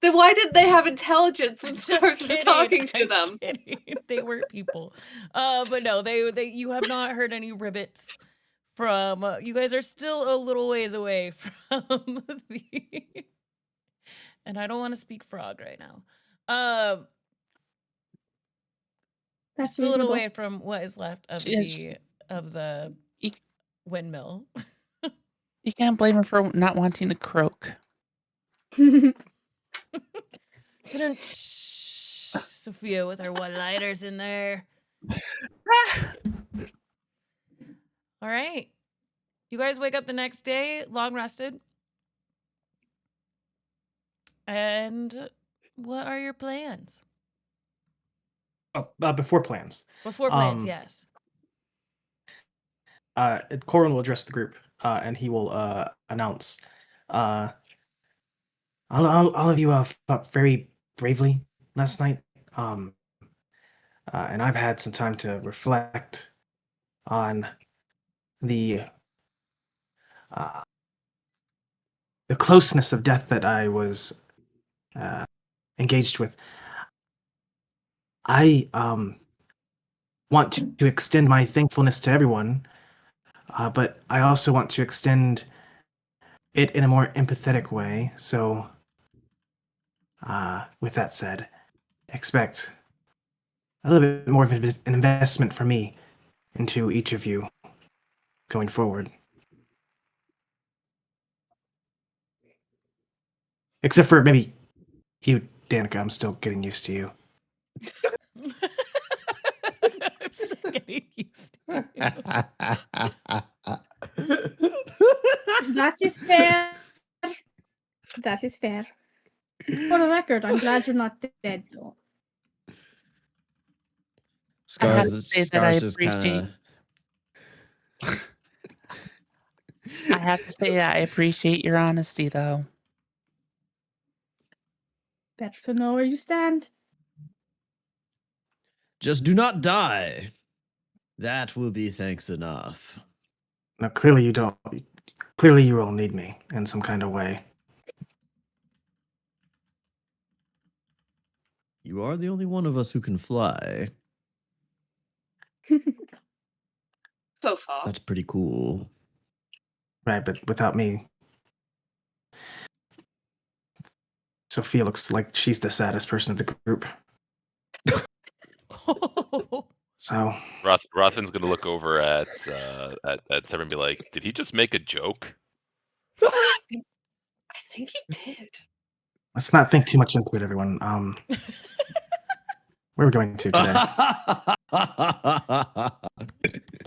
S3: Then why didn't they have intelligence when
S1: Just
S3: Stars was
S1: kidding.
S3: talking to
S1: I'm
S3: them?
S1: kidding. They weren't people. But no, they you have not heard any ribbits from. You guys are still a little ways away from the. And I don't want to speak frog right now.
S4: That's
S1: Still a little
S4: reasonable.
S1: way from what is left of
S7: She-
S1: the
S7: You,
S1: windmill.
S7: you can't blame her for not wanting to croak.
S1: Sophia with her one-liners in there. All right. You guys wake up the next day, long rested. And what are your plans?
S6: Before plans.
S1: Before plans,
S6: Um,
S1: yes.
S6: Corin will address the group, and he will announce, all of you fought very bravely last night, and I've had some time to reflect on the closeness of death that I was engaged with. I want to extend my thankfulness to everyone, but I also want to extend it in a more empathetic way. So, with that said, expect a little bit more of an investment from me into each of you going forward. Except for maybe you, Danica. I'm still getting used to you.
S1: I'm still getting used to it.
S4: That is fair. That is fair. For the record, I'm glad you're not dead, though.
S7: I have to
S5: Scars,
S7: say that I
S5: Scars just kind of.
S7: I have to say that I appreciate your honesty, though.
S4: Better to know where you stand.
S5: Just do not die. That will be thanks enough.
S6: Now, clearly you don't. Clearly you all need me in some kind of way.
S5: You are the only one of us who can fly.
S3: So far.
S5: That's pretty cool.
S6: Right, but without me, Sophia looks like she's the saddest person of the group. So
S2: Rothman's gonna look over at Severin and be like, "Did he just make a joke?"
S3: I think he did.
S6: let's not think too much into it, everyone. Where are we going to today?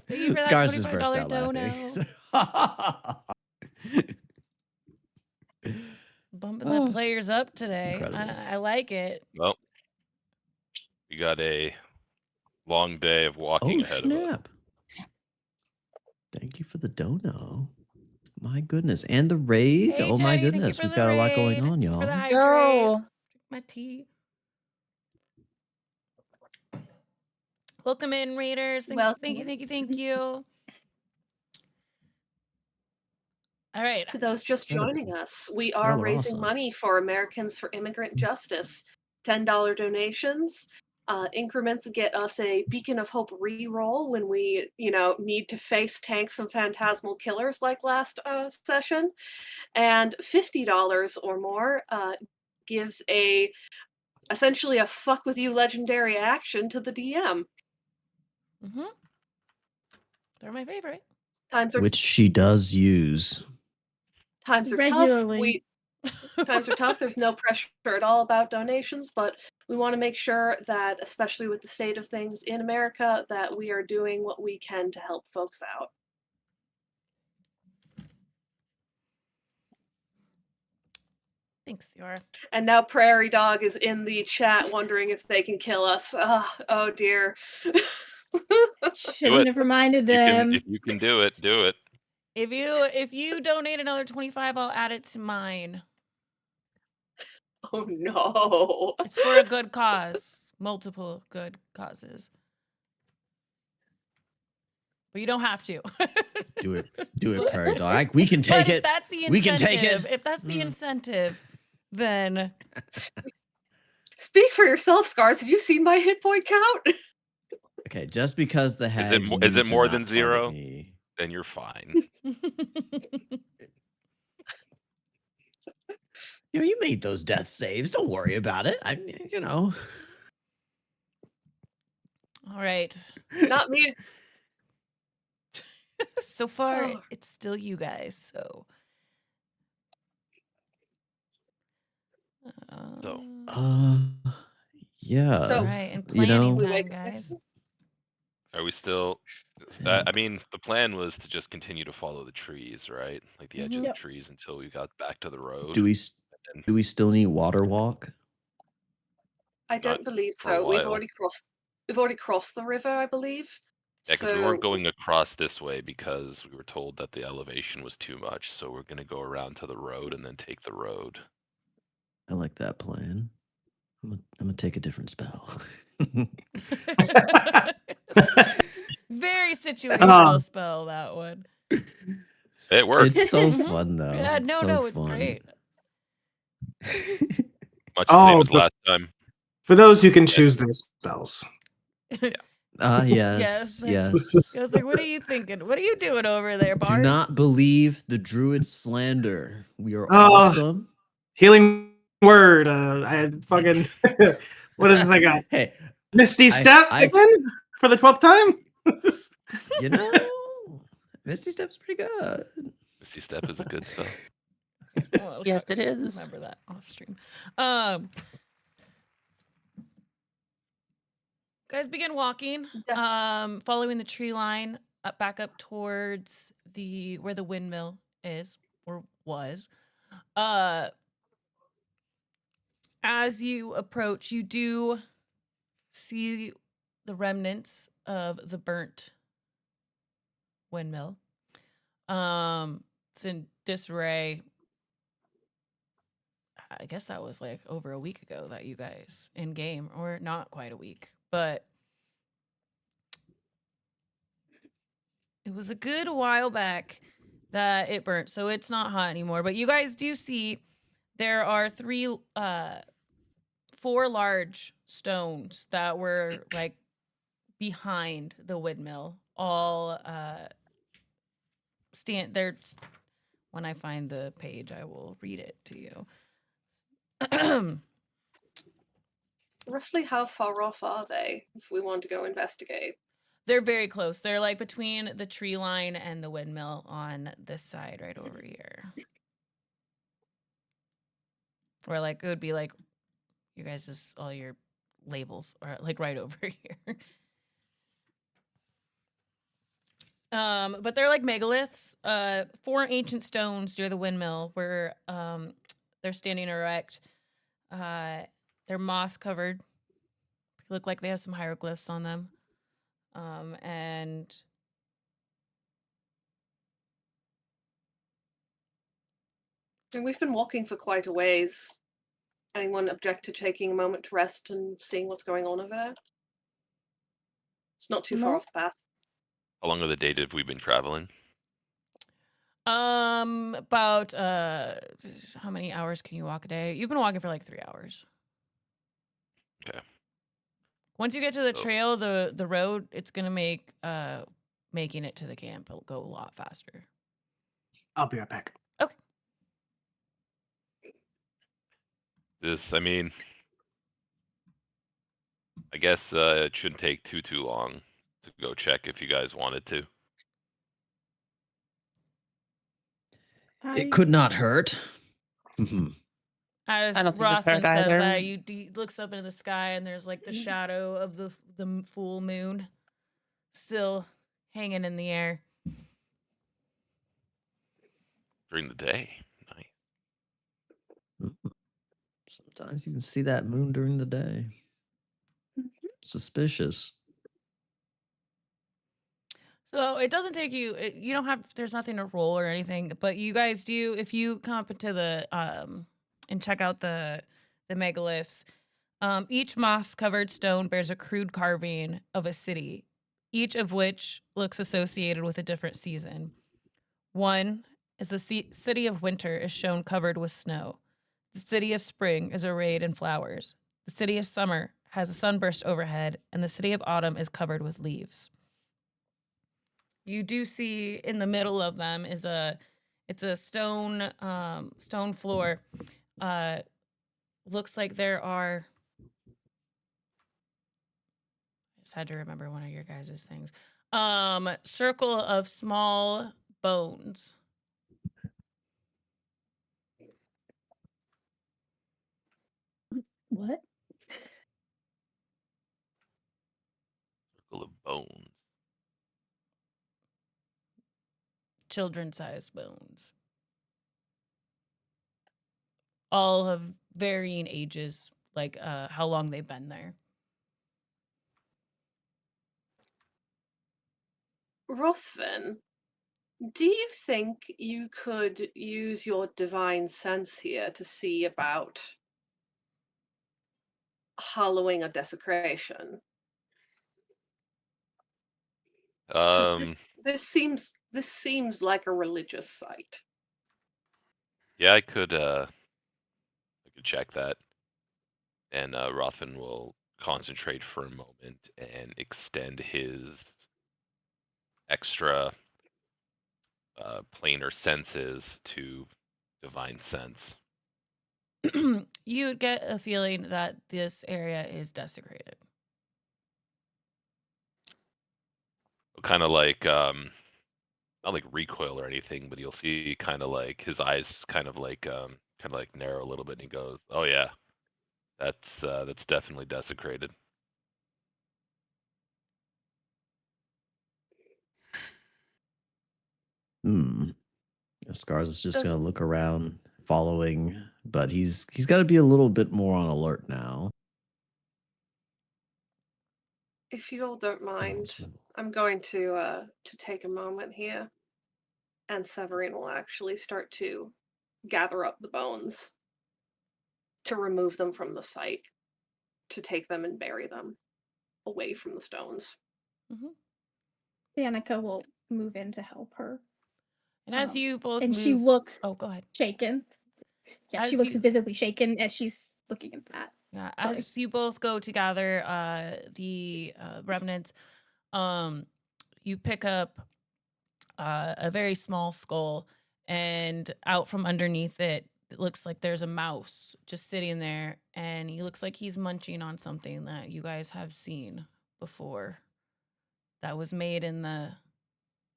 S1: Thank you for that
S5: Scars just
S1: $25
S5: burst out laughing.
S1: Bumping the
S5: Oh,
S1: players up today.
S5: incredible.
S1: I like it.
S2: Well, we got a long day of walking
S5: Oh,
S2: ahead of us.
S5: snap. Thank you for the dono. My goodness. And the raid.
S1: Hey,
S5: Oh, my
S1: Teddy, thank you
S5: goodness.
S1: for
S5: We've
S1: the
S5: got a lot going
S1: raid.
S5: on,
S1: Thank you for the
S5: y'all.
S1: hydrate.
S7: Go.
S1: Drink my tea. Welcome in, Raiders. Thank you. All right.
S3: To those just joining us, we are
S5: Y'all are
S3: raising
S5: awesome.
S3: money for Americans for Immigrant Justice. $10 donations. Increments get us a Beacon of Hope re-roll when we, need to face tank some phantasmal killers like last session. And $50 or more gives essentially a fuck with you legendary action to the DM.
S1: Mm-hmm. They're my favorite.
S5: Which she does use.
S3: Times are
S4: Regularly.
S3: tough. Times are tough. There's no pressure at all about donations, but we want to make sure that, especially with the state of things in America, that we are doing what we can to help folks out.
S1: Thanks, Yara.
S3: And now Prairie Dog is in the chat wondering if they can kill us. Oh dear.
S4: Shouldn't have reminded them.
S2: If you can do it, do it.
S1: If you donate another 25, I'll add it to mine.
S3: Oh no.
S1: It's for a good cause. Multiple good causes. But you don't have to.
S5: Do it, Prairie Dog. We can take it.
S1: If that's the incentive,
S5: We can take it.
S1: If that's the incentive, then
S3: Speak for yourself, Scars. Have you seen my hit point count?
S5: Okay, just because the hags
S2: is it
S5: need to
S2: more
S5: not
S2: than
S5: target
S2: 0?
S5: me.
S2: Then you're fine.
S5: You made those death saves. Don't worry about it.
S1: All right.
S3: Not me.
S1: So far,
S3: Oh.
S1: it's still you guys. So.
S5: Yeah.
S3: So-
S1: All right, and planning
S3: We
S1: time,
S3: make-
S1: guys.
S2: Are we still? I mean, the plan was to just continue to follow the trees, right? Like the edge of the
S4: Yep.
S2: trees until we got back to the road.
S5: Do we still need water walk?
S3: I don't
S2: Not
S3: believe
S2: for a
S3: so. We've
S2: while.
S3: already crossed the river, I believe.
S2: Yeah, because we weren't going across this way because we were told that the elevation was too much. So we're going to go around to the road and then take the road.
S5: I like that plan. I'm gonna take a different spell.
S1: Very situational spell, that one.
S2: It worked.
S5: It's so fun though.
S1: Yeah,
S5: It's
S1: no,
S5: so
S1: it's
S5: fun.
S1: great.
S2: Much the same as
S6: but-
S2: last time.
S6: For those who can choose their spells.
S5: Yes.
S1: Yes. I was like, what are you thinking? What are you doing over there, Bard?
S5: Do not believe the druid slander. We are
S6: Oh.
S5: awesome.
S6: Healing word. I fucking. What is it I got?
S5: Hey,
S6: Misty Step again for the 12th time?
S5: Misty Step's pretty good.
S2: Misty Step is a good spell.
S1: Well,
S7: Yes,
S1: try
S7: it
S1: to
S7: is.
S1: Remember that off stream. Guys begin walking, following the tree line back up towards where the windmill is or was. As you approach, you do see the remnants of the burnt windmill. It's in disarray. I guess that was like over a week ago that you guys in game, or not quite a week, but it was a good while back that it burnt, so it's not hot anymore. But you guys do see there are 4 large stones that were like behind the windmill, all they're When I find the page, I will read it to you.
S3: Roughly how far off are they if we want to go investigate?
S1: They're very close. They're like between the tree line and the windmill on this side right over here. Or like it would be like you guys' all your labels are like right over here. But they're like megaliths. 4 ancient stones near the windmill where they're standing erect. They're moss covered. Look like they have some hieroglyphs on them. And
S3: we've been walking for quite a ways. Anyone object to taking a moment to rest and seeing what's going on over there? It's not too far
S4: No.
S3: off the path.
S2: How long of the day have we been traveling?
S1: about how many hours can you walk a day? You've been walking for like 3 hours.
S2: Okay.
S1: Once you get to the
S2: So-
S1: trail, the road, it's gonna make making it to the camp go a lot faster.
S6: I'll be right back.
S2: I mean, I guess it shouldn't take too long to go check if you guys wanted to.
S5: It could not hurt.
S1: As
S7: I don't think it's
S1: Rothan
S7: hurt
S1: says
S7: either.
S1: that, he looks up into the sky and there's like the shadow of the full moon still hanging in the air.
S2: During the day. Nice.
S5: Sometimes you can see that moon during the day. Suspicious.
S1: So it doesn't take you. You don't have. There's nothing to roll or anything. But you guys do. If you come up into the and check out the megaliths, each moss-covered stone bears a crude carving of a city, each of which looks associated with a different season. One is the city of winter is shown covered with snow. The city of spring is arrayed in flowers. The city of summer has a sunburst overhead, and the city of autumn is covered with leaves. You do see in the middle of them is it's a stone floor. Looks like there are. I just had to remember one of your guys' things. Circle of small bones.
S4: What?
S2: Circle of bones.
S1: Children-sized bones. All of varying ages, like how long they've been there.
S3: Rothvin, do you think you could use your divine sense here to see about hollowing a desecration? 'Cause this seems like a religious site.
S2: Yeah, I could check that. And Rothan will concentrate for a moment and extend his extra planar senses to divine sense.
S1: You'd get a feeling that this area is desecrated.
S2: Kind of like not like recoil or anything, but you'll see kind of like his eyes kind of like narrow a little bit, and he goes, "Oh yeah, that's definitely desecrated."
S5: Scars is just
S3: Does-
S5: gonna look around, following, but he's got to be a little bit more on alert now.
S3: If you all don't mind, I'm going to take a moment here, and Severine will actually start to gather up the bones to remove them from the site, to take them and bury them away from the stones.
S4: Danica will move in to help her.
S1: And as you both
S4: and
S1: move,
S4: she looks
S1: oh, go ahead.
S4: shaken. Yeah,
S1: As
S4: she looks
S1: you-
S4: visibly shaken as she's looking at that.
S1: Yeah,
S4: Sorry.
S1: as you both go to gather the remnants, you pick up a very small skull, and out from underneath it, it looks like there's a mouse just sitting there, and he looks like he's munching on something that you guys have seen before that was made in the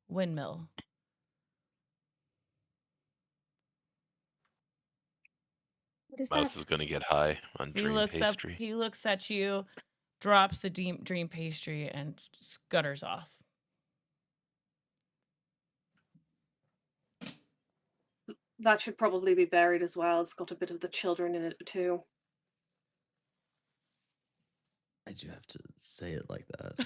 S1: windmill.
S4: What is
S2: Mouse
S4: that?
S2: is gonna get high on
S1: He
S2: dream
S1: looks up,
S2: pastry.
S1: he looks at you, drops the dream pastry, and scutters off.
S3: That should probably be buried as well. It's got a bit of the children in it too.
S5: Why'd you have to say it like that?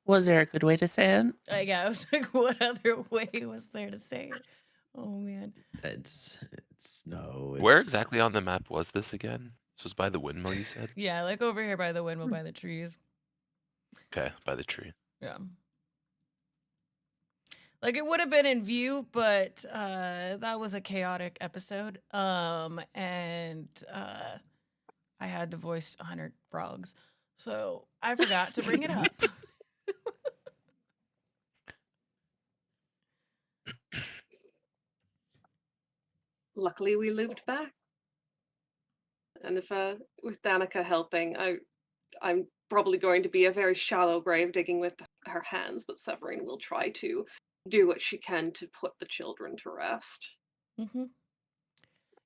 S7: Was there a good way to say it?
S1: Yeah, I was like, what other way was there to say it? Oh man.
S5: It's
S2: Where exactly on the map was this again? This was by the windmill, you said?
S1: Yeah, like over here by the windmill, by the trees.
S2: Okay, by the tree.
S1: Yeah. Like it would have been in view, but that was a chaotic episode. And I had to voice 100 frogs. So I forgot to bring it up.
S3: Luckily, we looped back. And if with Danica helping, I'm probably going to be a very shallow grave digging with her hands, but Severine will try to do what she can to put the children to rest.
S1: Mm-hmm.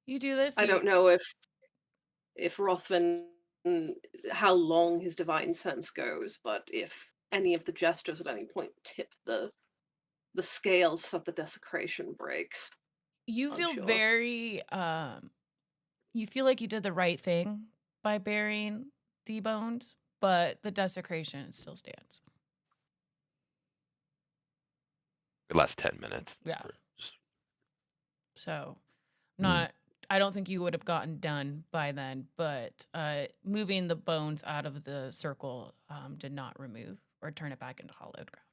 S1: You do this.
S3: I don't know if Rothman, how long his divine sense goes, but if any of the gestures at any point tip the scales so the desecration breaks.
S1: You
S3: I'm
S1: feel
S3: sure.
S1: very you feel like you did the right thing by burying the bones, but the desecration still stands.
S2: It lasts 10 minutes.
S1: Yeah.
S2: Just-
S1: So I don't think you would have gotten done by then, but moving the bones out of the circle did not remove or turn it back into hollowed ground.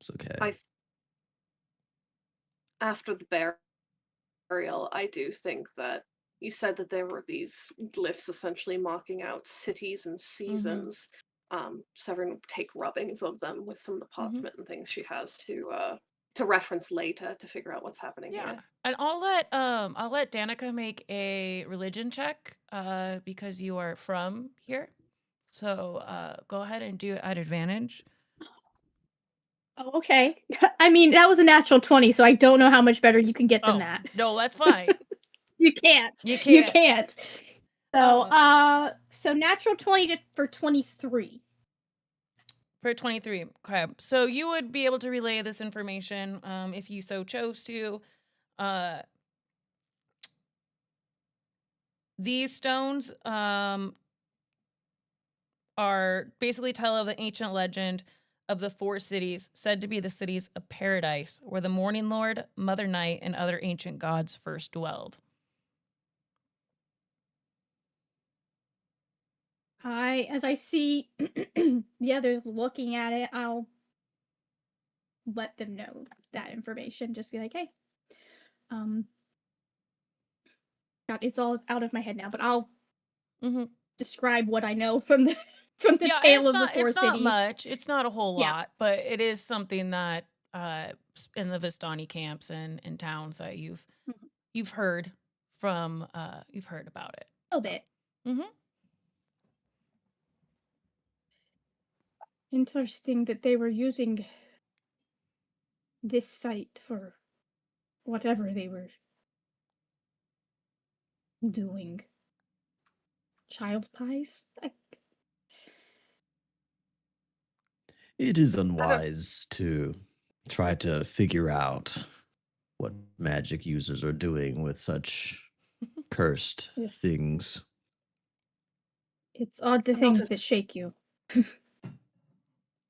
S5: It's okay.
S3: After the burial, I do think that you said that there were these glyphs essentially marking out cities and seasons. Severin will take rubbings of them with some of the parchment and things she has to reference later to figure out what's happening
S1: Yeah,
S3: here.
S1: and I'll let Danica make a religion check because you are from here. So go ahead and do it at advantage.
S4: Oh, okay. I mean, that was a natural 20, so I don't know how much better you can get than that.
S1: No, that's fine.
S4: You can't.
S1: You
S4: You
S1: can't.
S4: can't. So, so natural 20 for 23.
S1: For 23. Okay. So you would be able to relay this information if you so chose to. These stones are basically tell of the ancient legend of the 4 cities said to be the cities of paradise, where the Morning Lord, Mother Night, and other ancient gods first dwelled.
S4: As I see the others looking at it, I'll let them know that information. Just be like, hey, God, it's all out of my head now, but I'll describe what I know from the tale of the 4 cities.
S1: It's not much. It's not a whole lot, but it is something that in the Vistani camps and in towns that you've heard from. You've heard about it
S4: a little bit.
S1: Mm-hmm.
S4: Interesting that they were using this site for whatever they were doing. Child pies?
S5: It is unwise to try to figure out what magic users are doing with such cursed things.
S4: It's odd the things that shake you.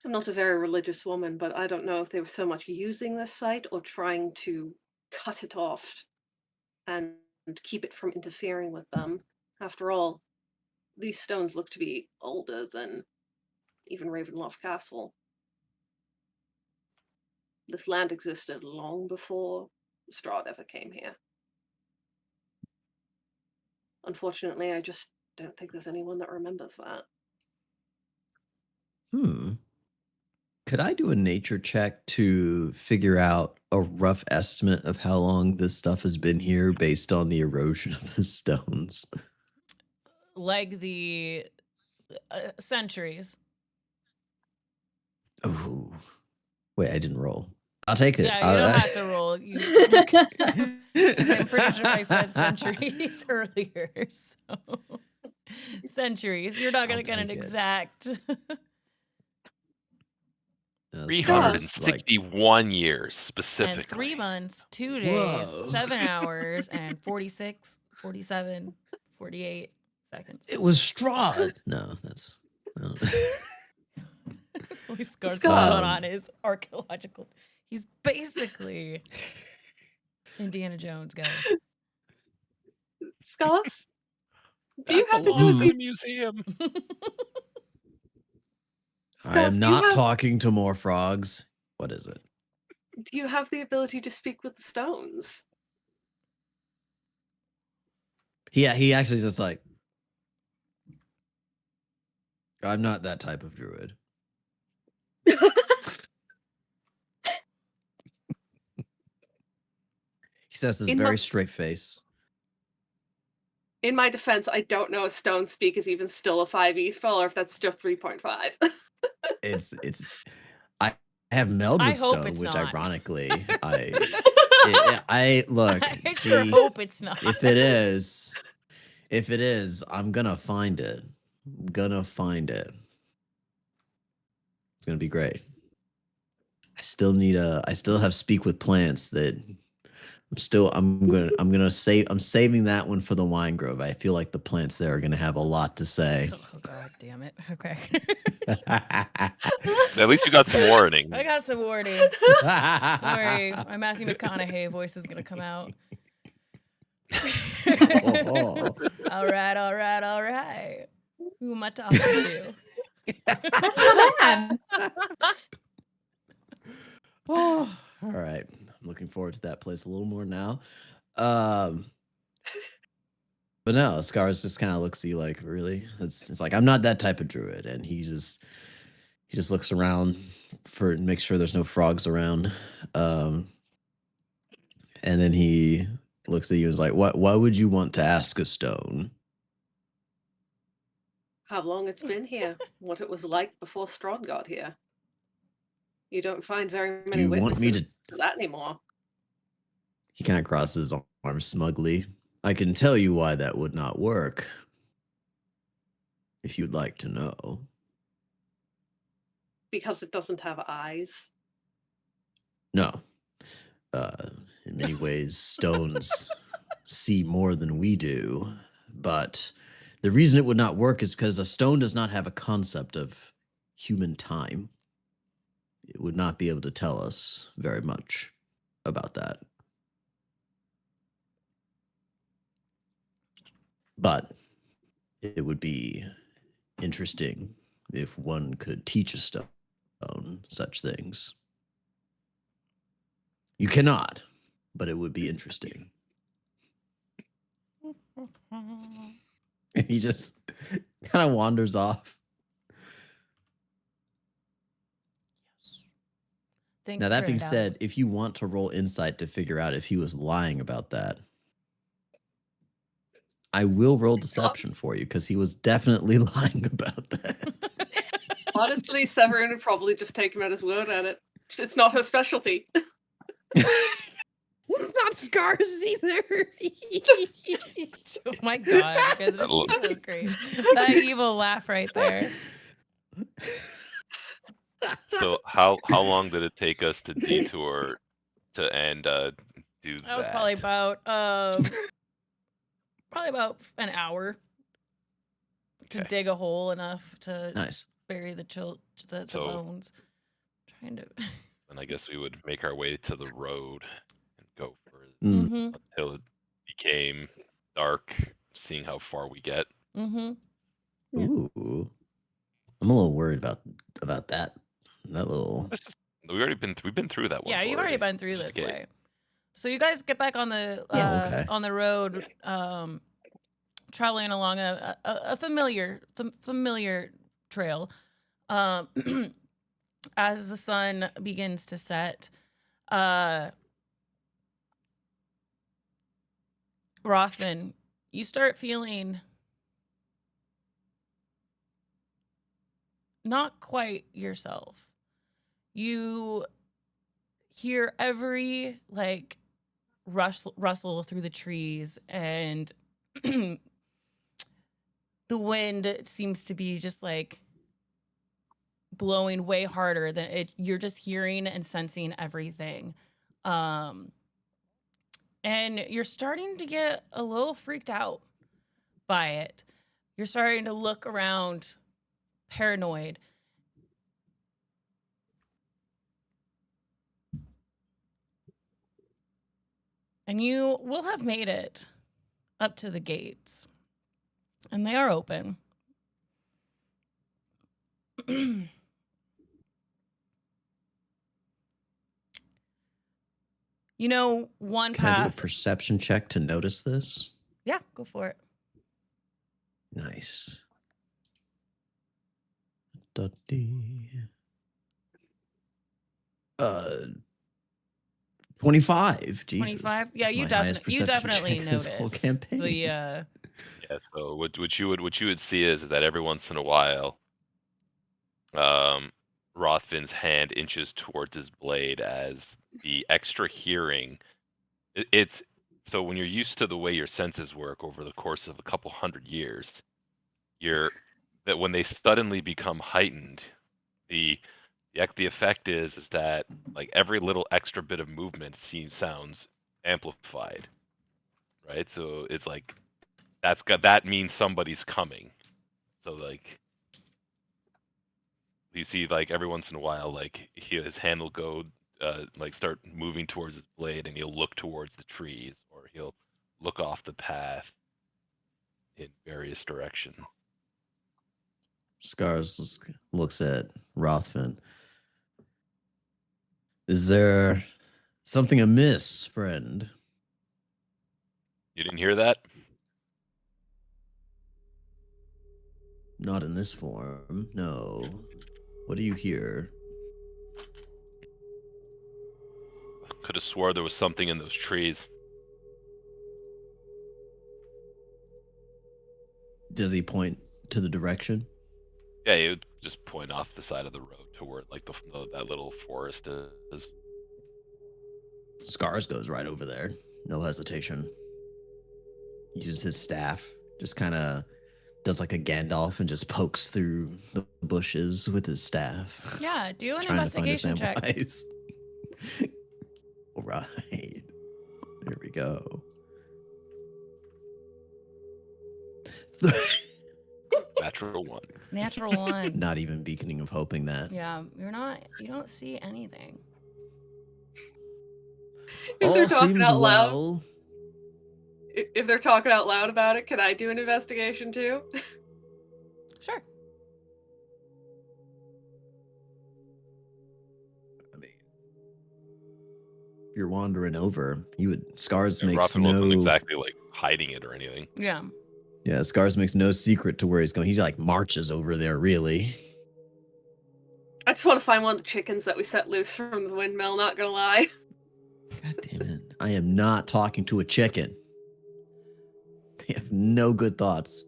S3: I'm not a very religious woman, but I don't know if they were so much using this site or trying to cut it off and keep it from interfering with them. After all, these stones look to be older than even Ravenloft Castle. This land existed long before Strahd ever came here. Unfortunately, I just don't think there's anyone that remembers that.
S5: Could I do a nature check to figure out a rough estimate of how long this stuff has been here based on the erosion of the stones?
S1: Like the centuries.
S5: Oh, wait, I didn't roll. I'll take it.
S1: Yeah, you don't have to roll. Because I'm pretty sure I said centuries earlier. So centuries. You're not gonna
S5: I'll
S1: get an
S5: take it.
S1: exact.
S2: 361 years specifically.
S1: And 3 months, 2 days,
S5: Whoa.
S1: 7 hours, and 46, 47, 48 seconds.
S5: It was Strahd. No, that's. No.
S1: Really Scar's
S3: Scar.
S1: going on his archaeological. He's basically Indiana Jones, guys.
S3: Scars? Do you
S2: That
S3: have the
S2: belongs in
S3: ability?
S2: a museum.
S5: I am
S3: Scars,
S5: not talking to more frogs. What is it?
S3: Do you have the ability to speak with the stones?
S5: Yeah, he actually just like. I'm not that type of druid. He says this
S3: In my-
S5: very straight face.
S3: In my defense, I don't know if stone speak is even still a 5e spell or if that's just 3.5.
S5: It's. I have meld
S1: I
S5: with
S1: hope
S5: stone,
S1: it's
S5: which
S1: not.
S5: ironically, I look.
S1: I sure
S5: see,
S1: hope it's not.
S5: if it is, I'm gonna find it. It's gonna be great. I still have speak with plants that I'm saving that one for the wine grove. I feel like the plants there are gonna have a lot to say.
S1: Oh, God damn it. Okay.
S2: At least you got some warning.
S1: I got some warning. Don't worry. My Matthew McConaughey voice is going to come out.
S5: Oh.
S1: All right. Who am I talking to?
S4: That's not bad.
S5: Oh, all right. I'm looking forward to that place a little more now. But no, Scars just kind of looks at you like, really? It's like, I'm not that type of druid. And he just looks around to make sure there's no frogs around. And then he looks at you and is like, what would you want to ask a stone?
S3: How long it's been here, what it was like before Strahd got here. You don't find very many
S5: you want
S3: witnesses
S5: me to-
S3: to that anymore.
S5: He kind of crosses his arms smugly. I can tell you why that would not work. If you'd like to know.
S3: Because it doesn't have eyes.
S5: No. In many ways, stones see more than we do. But the reason it would not work is because a stone does not have a concept of human time. It would not be able to tell us very much about that. But it would be interesting if one could teach a stone such things. You cannot, but it would be interesting. And he just kind of wanders off.
S1: Thanks
S5: Now,
S1: for
S5: that being
S1: it, Adam.
S5: said, if you want to roll insight to figure out if he was lying about that, I will roll deception for you because he was definitely lying about that.
S3: Honestly, Severin would probably just take him at his word at it. It's not her specialty.
S5: It's not Scars either.
S1: Oh my God. You guys are so great. That evil laugh right there.
S2: So how long did it take us to detour to and do
S1: That was probably about an hour to
S2: Okay.
S1: dig a hole enough to
S5: Nice.
S1: bury the
S2: So-
S1: bones. Trying to.
S2: And I guess we would make our way to the road and go for it
S1: Mm-hmm.
S2: until it became dark, seeing how far we get.
S1: Mm-hmm.
S4: Yeah.
S5: Ooh. I'm a little worried about that. That little.
S2: It's just, we've been through that once.
S1: Yeah, you've already been through this way. So you guys get back on the
S5: Yeah, okay.
S1: on the road traveling along a familiar trail. As the sun begins to set, Rothman, you start feeling not quite yourself. You hear every like rustle through the trees, and the wind seems to be just like blowing way harder than it. You're just hearing and sensing everything. And you're starting to get a little freaked out by it. You're starting to look around paranoid. And you will have made it up to the gates. And they are open. You know, one
S5: Can I do a
S1: path.
S5: perception check to notice this?
S1: Yeah, go for it.
S5: Nice. Duddy. 25. Jesus.
S1: 25. Yeah,
S5: That's
S1: you
S5: my highest
S1: definitely
S5: perception check this whole
S1: notice
S5: campaign.
S1: the
S2: Yeah. So what you would see is that every once in a while, Rothfin's hand inches towards his blade as the extra hearing. It's so when you're used to the way your senses work over the course of a couple hundred years, that when they suddenly become heightened, the effect is that like every little extra bit of movement sounds amplified, right? So it's like that means somebody's coming. So like you see like every once in a while, like his hand will go like start moving towards his blade, and he'll look towards the trees, or he'll look off the path in various directions.
S5: Scars looks at Rothfin. Is there something amiss, friend?
S2: You didn't hear that?
S5: Not in this form, no. What do you hear?
S2: Could have swore there was something in those trees.
S5: Does he point to the direction?
S2: Yeah, he would just point off the side of the road to where like that little forest is.
S5: Scars goes right over there. No hesitation. Uses his staff. Just kind of does like a Gandalf and just pokes through the bushes with his staff.
S1: Yeah, do an
S5: Trying to find a
S1: investigation check.
S5: Samwise. All right. There we go.
S2: Natural one.
S1: Natural one.
S5: Not even beaconing of hoping that.
S1: Yeah, you don't see anything.
S3: If they're
S5: All
S3: talking
S5: seems
S3: out loud,
S5: well.
S3: if they're talking out loud about it, can I do an investigation too?
S1: Sure.
S5: I mean, if you're wandering over, Scars
S2: And
S5: makes
S2: Rothfin wasn't
S5: no
S2: exactly like hiding it or anything.
S1: Yeah.
S5: Yeah, Scars makes no secret to where he's going. He's like marches over there, really.
S3: I just want to find one of the chickens that we set loose from the windmill, not gonna lie.
S5: God damn it. I am not talking to a chicken. They have no good thoughts.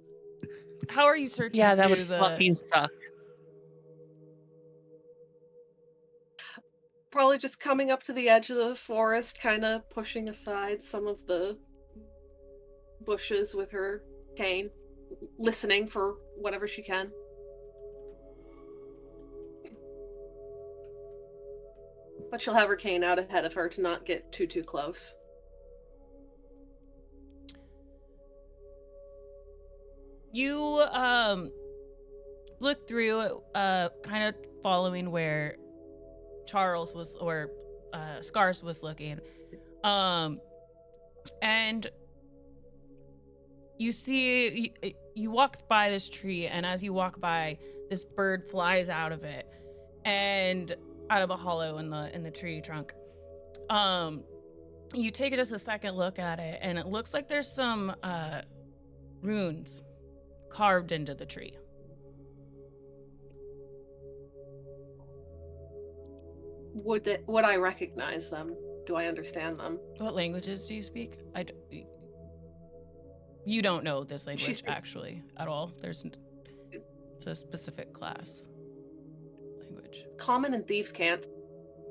S1: How are you searching
S7: Yeah, that
S1: through
S7: would
S1: the
S7: fucking suck.
S3: Probably just coming up to the edge of the forest, kind of pushing aside some of the bushes with her cane, listening for whatever she can. But she'll have her cane out ahead of her to not get too close.
S1: You look through kind of following where Charles was, or Scars was looking, and you see you walk by this tree, and as you walk by, this bird flies out of it, and out of a hollow in the tree trunk. You take just a second look at it, and it looks like there's some runes carved into the tree.
S3: Would I recognize them? Do I understand them?
S1: What languages do you speak? You don't know this language
S3: speaks-
S1: actually at all. It's a specific class language.
S3: Common and thieves can't.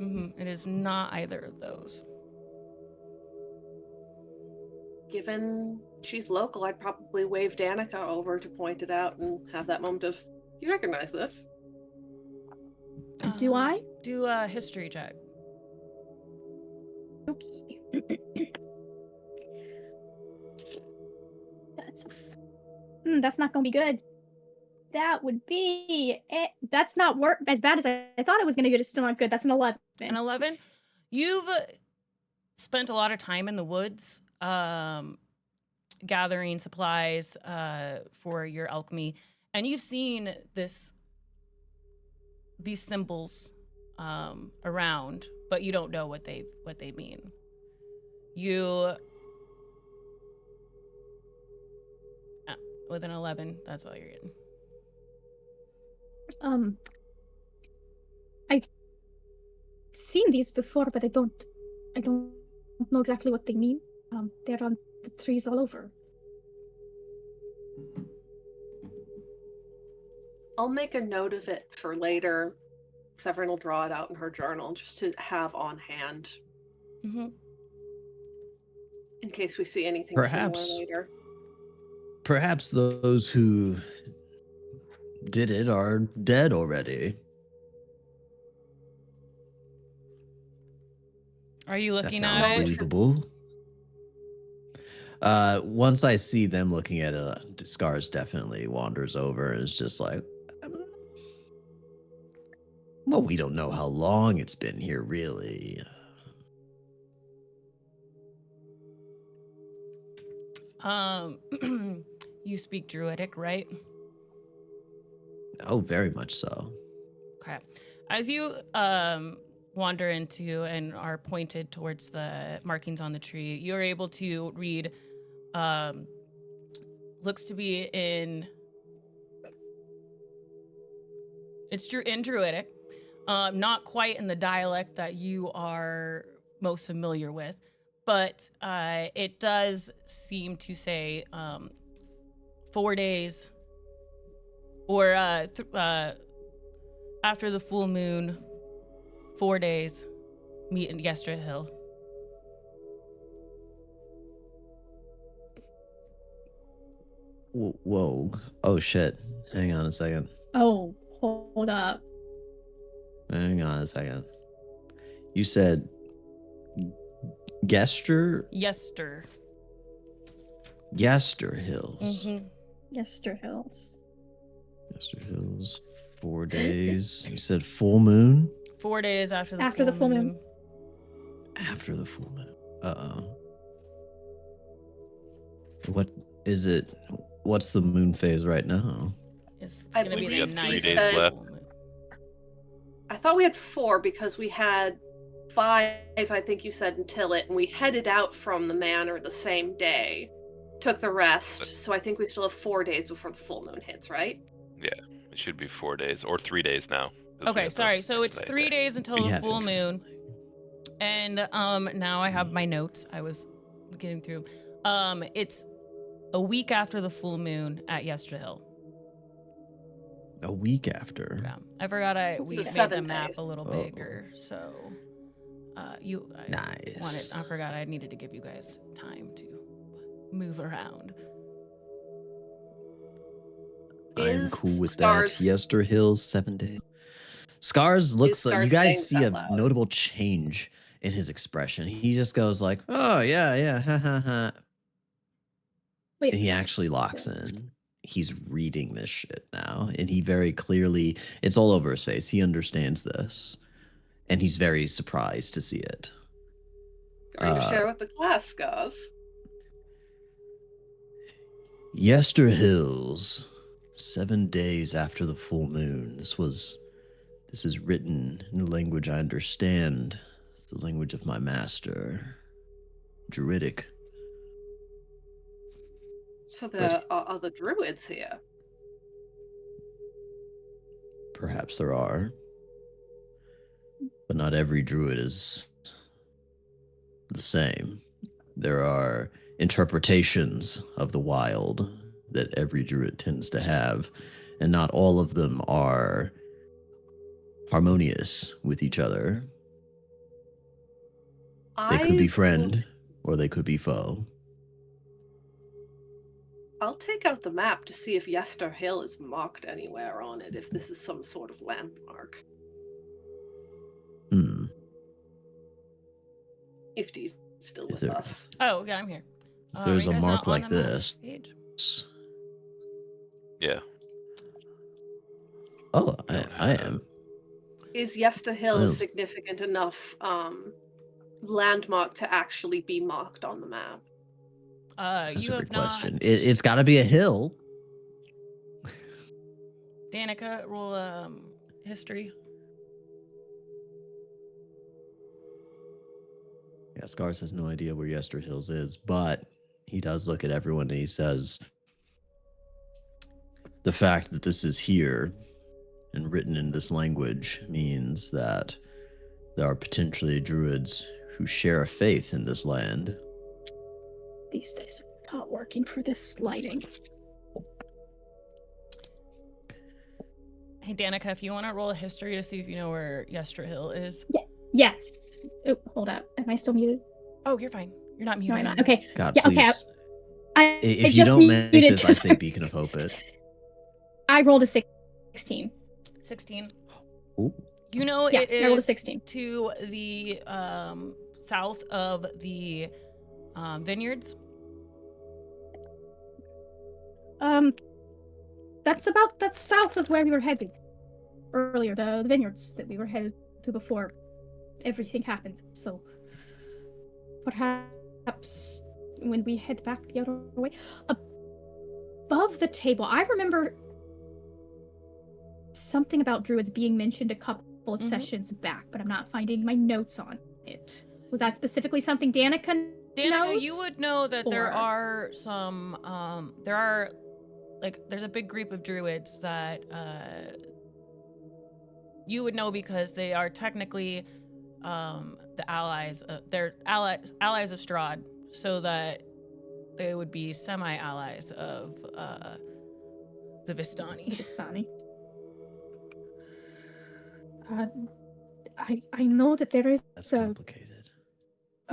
S1: It is not either of those.
S3: Given she's local, I'd probably wave Danica over to point it out and have that moment of, you recognize this?
S4: Do I?
S1: Do a history check.
S4: Okay. That's not gonna be good. That would be it. That's not as bad as I thought it was gonna be. It's still not good. That's an 11.
S1: An 11? You've spent a lot of time in the woods gathering supplies for your alchemy, and you've seen these symbols around, but you don't know what they mean. With an 11, that's all you're getting.
S4: I've seen these before, but I don't know exactly what they mean. They're on the trees all over.
S3: I'll make a note of it for later. Severin will draw it out in her journal just to have on hand in case we see anything similar later.
S5: Perhaps those who did it are dead already.
S1: Are you
S5: That
S1: looking
S5: sounds
S1: at it?
S5: believable. Once I see them looking at it, Scars definitely wanders over and is just like, well, we don't know how long it's been here, really.
S1: You speak Druidic, right?
S5: Oh, very much so.
S1: Okay. As you wander into and are pointed towards the markings on the tree, you're able to read, looks to be in Druidic, not quite in the dialect that you are most familiar with, but it does seem to say 4 days or after the full moon, 4 days, meet in Episdoe Hill.
S5: Whoa. Oh, shit. Hang on a second.
S4: Oh, hold up.
S5: Hang on a second. You said Gesture?
S1: Yester.
S5: Yester Hills.
S4: Yester Hills.
S5: Yester Hills, 4 days. You said full moon?
S1: 4 days after the
S4: After the full moon.
S5: After the full moon. Uh-oh. What is it? What's the moon phase right now?
S1: It's
S3: I
S1: gonna be
S3: believe
S1: the
S3: we
S1: night
S3: said-
S1: of the full moon.
S3: I thought we had 4 because we had 5, I think you said, until it, and we headed out from the manor the same day. Took the rest, so I think we still have 4 days before the full moon hits, right?
S2: It should be 4 days or 3 days now. 'cause we
S1: Okay,
S2: have the
S1: sorry. So it's
S2: next
S1: 3
S2: day.
S1: days until
S5: We
S1: the
S5: have
S1: full
S5: intro.
S1: moon. And now I have my notes. I was getting through. It's a week after the full moon at Episdoe Hill.
S5: A week after.
S1: Yeah, I forgot
S3: So
S1: we made the
S3: 7
S1: map
S3: days.
S1: a little
S5: Oh.
S1: bigger. So
S5: Nice.
S1: I forgot I needed to give you guys time to move around.
S5: I'm
S3: Is
S5: cool with
S3: Scars-
S5: that. Yester Hills, 7 days. Scars looks like
S3: Scars
S5: you guys
S3: saying
S5: see a
S3: that loud?
S5: notable change in his expression. He just goes like, "Oh yeah, ha ha ha,"
S4: Wait.
S5: and he actually locks in. He's reading this shit now, and he very clearly, it's all over his face. He understands this, and he's very surprised to see it.
S3: Going to share with the class, Scars.
S5: Yester Hills, 7 days after the full moon. This is written in a language I understand. It's the language of my master, Druidic.
S3: So there are other druids here.
S5: Perhaps there are. But not every druid is the same. There are interpretations of the wild that every druid tends to have, and not all of them are harmonious with each other. They could be friend or they could be foe.
S3: I'll take out the map to see if Yester Hill is marked anywhere on it, if this is some sort of landmark. If he's still with us.
S1: Oh, yeah, I'm here.
S5: If there's
S1: Are
S5: a
S1: you guys
S5: mark
S1: not on
S5: like
S1: the map
S5: this.
S1: page?
S2: Yeah.
S5: Oh, I am.
S3: Is Yester Hill a
S5: Yes.
S3: significant enough landmark to actually be marked on the map?
S5: That's
S1: You
S5: a
S1: have
S5: good question.
S1: not.
S5: It's got to be a hill.
S1: Danica, roll history.
S5: Yeah, Scars has no idea where Yester Hills is, but he does look at everyone and he says, the fact that this is here and written in this language means that there are potentially druids who share a faith in this land.
S4: These days are not working for this lighting.
S1: Hey, Danica, if you want to roll a history to see if you know where Yester Hill is.
S4: Yes. Oh, hold up. Am I still muted?
S1: Oh, you're fine. You're not
S4: No,
S1: muted.
S4: I'm not. Okay.
S5: God,
S4: Yeah,
S5: please.
S4: okay, I
S5: If you
S4: just
S5: don't make
S4: muted
S5: this, I
S4: 'cause
S5: say Beacon of Hope it.
S4: I rolled a 16.
S1: 16.
S5: Ooh.
S1: You know
S4: Yeah,
S1: it
S4: I rolled a
S1: is
S4: 16.
S1: to the south of the vineyards.
S4: That's south of where we were headed earlier, the vineyards that we were headed to before everything happened. So perhaps when we head back the other way, above the table, I remember something about druids being mentioned a couple of sessions back, but I'm not finding my notes on it. Was that specifically something Danica knows?
S1: You would know that there
S4: Or-
S1: are some there's a big group of druids that you would know because they are technically the allies. They're allies of Strahd, so that they would be semi-allies of the Vistani.
S4: Vistani. I know that there is
S5: That's
S4: a
S5: complicated.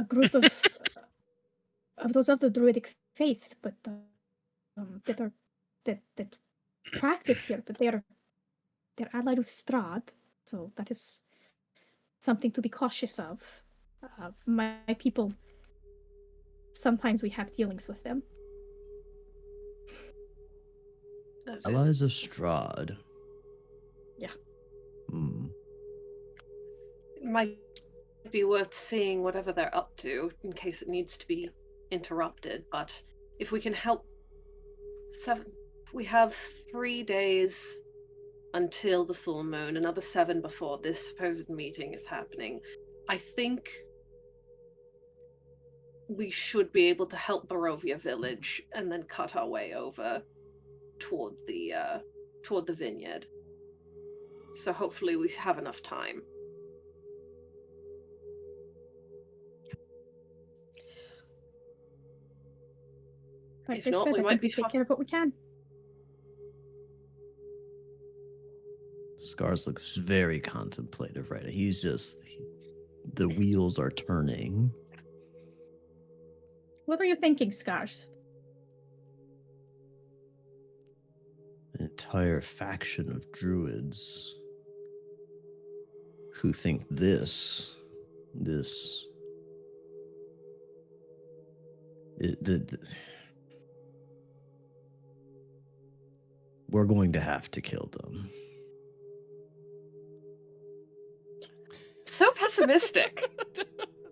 S4: group of those of the druidic faith, but that practice here, but they're allied with Strahd, so that is something to be cautious of. My people, sometimes we have dealings with them.
S5: Allies of Strahd.
S4: Yeah.
S3: It might be worth seeing whatever they're up to in case it needs to be interrupted, but if we can help we have 3 days until the full moon, another 7 before this supposed meeting is happening. I think we should be able to help Barovia village and then cut our way over toward the vineyard. So hopefully we have enough time.
S4: Like
S3: If
S4: I
S3: not,
S4: said,
S3: we
S4: I
S3: might
S4: think
S3: be
S4: we take care of what we can.
S5: Scars looks very contemplative right now. He's just, the wheels are turning.
S4: What are you thinking, Scars?
S5: An entire faction of druids who think we're going to have to kill them.
S3: So pessimistic.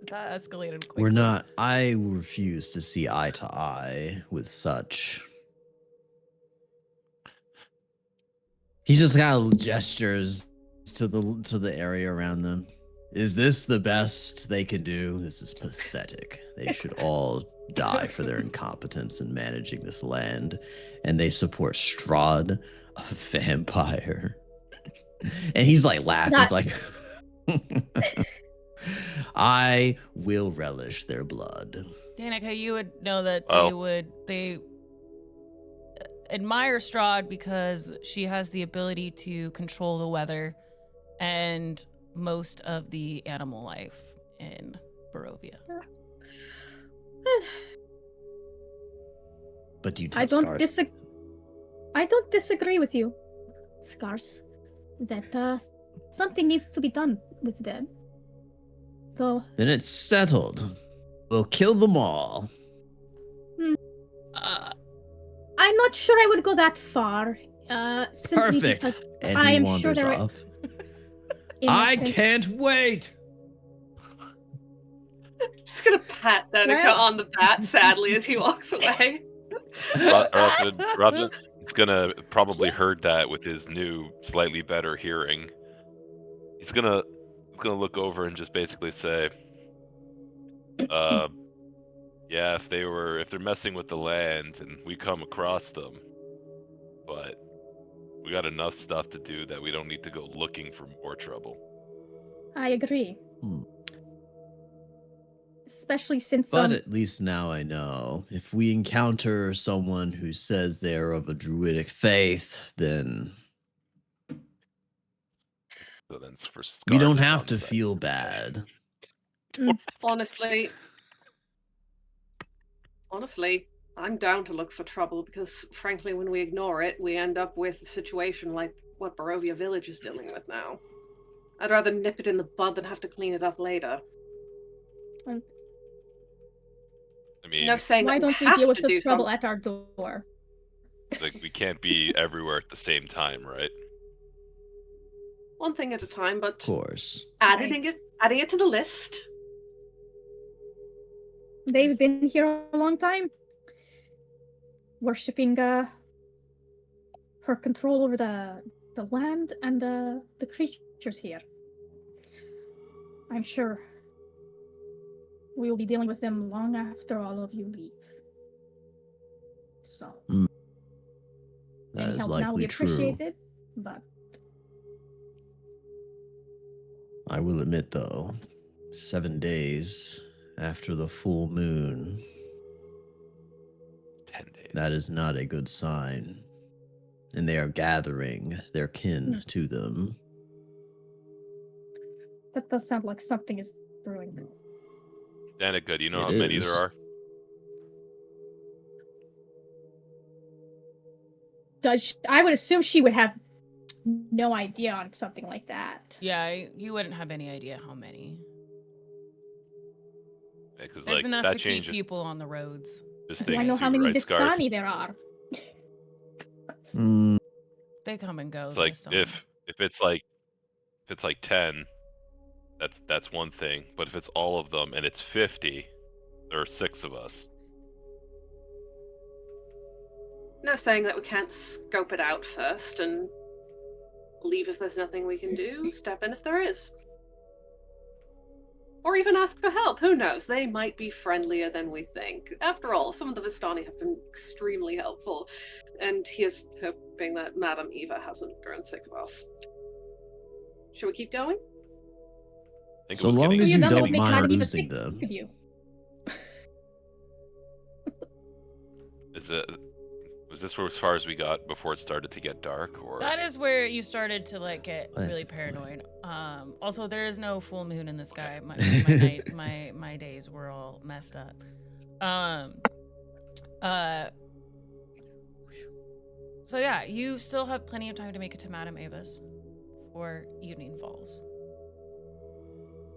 S1: That escalated quickly.
S5: We're not. I refuse to see eye to eye with such. He just kind of gestures to the area around them. Is this the best they can do? This is pathetic. They should all die for their incompetence in managing this land. And they support Strahd, a vampire. And he's like laughing. He's like, I will relish their blood.
S1: Danica, you would know that
S2: Oh.
S1: they admire Strahd because she has the ability to control the weather and most of the animal life in Barovia.
S5: But do you
S4: I
S5: tell
S4: don't
S5: Scars?
S4: I don't disagree with you, Scars. That something needs to be done with them. Though
S5: Then it's settled. We'll kill them all.
S4: I'm not sure I would go that far. Simply
S5: Perfect.
S4: because
S5: And
S4: I
S5: he
S4: am sure
S5: wanders
S4: there
S5: off. I
S4: innocent-
S5: can't wait.
S3: Just gonna pat Danica
S4: Well-
S3: on the back sadly as he walks away.
S2: Robin's gonna probably heard that with his new, slightly better hearing. He's gonna look over and just basically say, yeah, if they're messing with the land and we come across them, but we got enough stuff to do that we don't need to go looking for more trouble.
S4: I agree.
S5: Hmm.
S4: Especially since
S5: But at least now I know. If we encounter someone who says they're of a druidic faith, then
S2: So then for
S5: we
S2: Scar's
S5: don't have to
S2: downside.
S5: feel bad.
S3: Honestly, I'm down to look for trouble because, frankly, when we ignore it, we end up with a situation like what Barovia Village is dealing with now. I'd rather nip it in the bud than have to clean it up later.
S2: I mean,
S3: No saying
S4: why
S3: that we
S4: don't we
S3: have
S4: deal with
S3: to
S4: the
S3: do
S4: trouble
S3: something.
S4: at our door?
S2: like we can't be everywhere at the same time, right?
S3: One thing at a time,
S5: Of
S3: but
S5: course.
S3: adding it to the list.
S4: They've been here a long time, worshipping her control over the land and the creatures here. I'm sure we will be dealing with them long after all of you leave. So
S5: That
S4: any
S5: is
S4: help now will be
S5: likely true.
S4: appreciated, but
S5: I will admit, though, 7 days after the full moon,
S2: 10 days.
S5: that is not a good sign. And they are gathering their kin to them.
S4: that does sound like something is brewing.
S2: Danica, do you know how
S5: It
S2: many
S5: is.
S2: there are?
S4: I would assume she would have no idea on something like that.
S1: Yeah, you wouldn't have any idea how many.
S2: Because
S1: There's
S2: like
S1: enough
S2: that
S1: to keep
S2: changes
S1: people on the roads.
S2: things
S4: Do I know
S2: too,
S4: how many
S2: right, Scars?
S4: Vistani there are?
S5: Mm,
S1: They come and go.
S2: It's like
S1: based on-
S2: if it's like 10, that's one thing. But if it's all of them and it's 50, there are 6 of us.
S3: No saying that we can't scope it out first and leave if there's nothing we can do, step in if there is. Or even ask for help, who knows? They might be friendlier than we think. After all, some of the Vistani have been extremely helpful, and he is hoping that Madame Eva hasn't grown sick of us. Should we keep going?
S2: I think
S5: So
S2: it was
S5: long
S2: getting,
S5: as you
S4: That would
S5: don't
S4: make
S5: mind
S4: Madame Eva
S5: losing
S4: sick
S5: them.
S4: of you.
S2: was this as far as we got before it started to get dark, or
S1: That is where you started to like get really
S5: Basically.
S1: paranoid. Also, there is no full moon in the sky. My days were all messed up. So yeah, you still have plenty of time to make it to Madame Ava's before evening falls.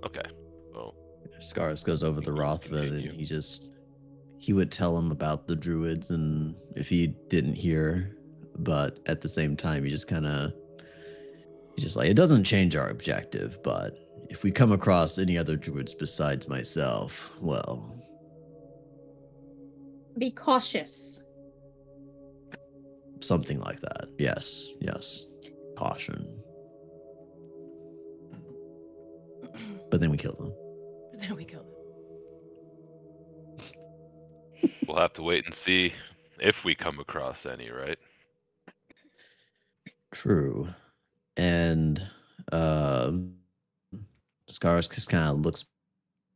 S2: okay? Well,
S5: Scars goes over the
S2: We can
S5: Rothman and
S2: continue.
S5: he would tell him about the druids, and if he didn't hear, but at the same time he's just like, it doesn't change our objective, but if we come across any other druids besides myself, well,
S4: Be cautious.
S5: something like that. Yes. Caution. but then we killed them.
S1: But then we killed him.
S2: We'll have to wait and see if we come across any, right?
S5: True. And Scars just kind of looks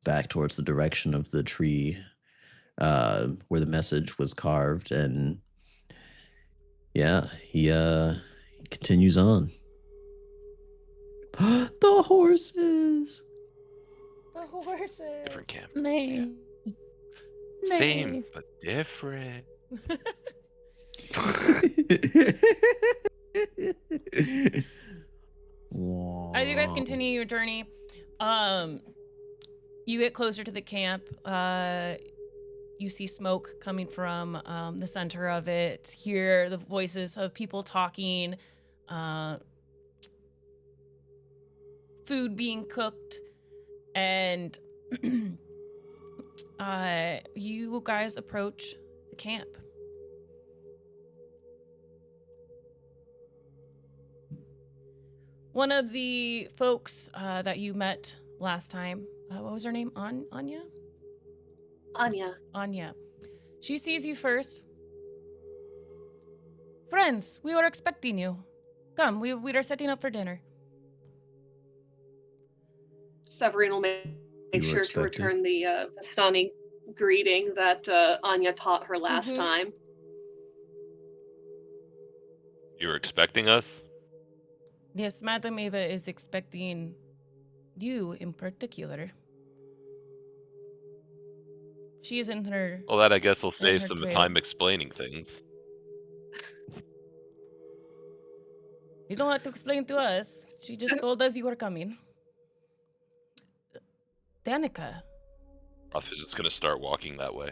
S5: back towards the direction of the tree where the message was carved, and yeah, he continues on. The horses.
S1: The horses.
S2: Different camp.
S7: Nay.
S2: Same, but different.
S1: As you guys continue your journey, you get closer to the camp. You see smoke coming from the center of it. Hear the voices of people talking. Food being cooked, and you guys approach the camp. One of the folks that you met last time, what was her name? Anya? Anya. She sees you first. Friends, we were expecting you. Come, we are setting up for dinner.
S3: Severine will make
S5: You were
S3: sure to
S5: expecting?
S3: return the Vistani greeting that Anya taught her last
S1: Mhm.
S3: time.
S2: You were expecting us?
S1: Yes, Madame Eva is expecting you in particular. She is in her...
S2: Well, that I guess will
S1: In
S2: save
S1: her
S2: some
S1: trail.
S2: time explaining things.
S1: You don't have to explain to us. She just told us you were coming. Danica.
S2: Ruff is just gonna start walking that way.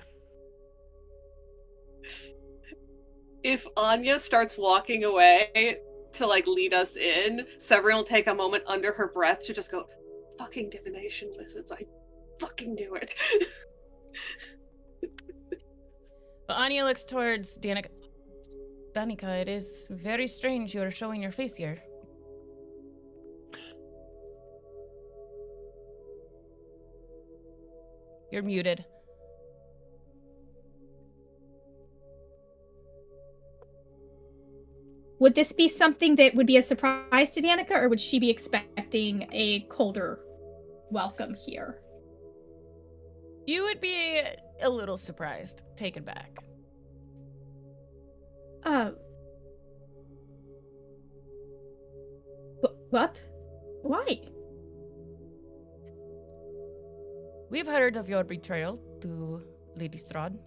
S3: If Anya starts walking away to like lead us in, Severine will take a moment under her breath to just go, "Fucking divination wizards! I fucking knew it."
S1: But Anya looks towards Danica. Danica, it is very strange you are showing your face here. You're muted.
S4: Would this be something that would be a surprise to Danica, or would she be expecting a colder welcome here?
S1: You would be a little surprised, taken back.
S4: What? Why?
S1: We've heard of your betrayal to Lady Strahd.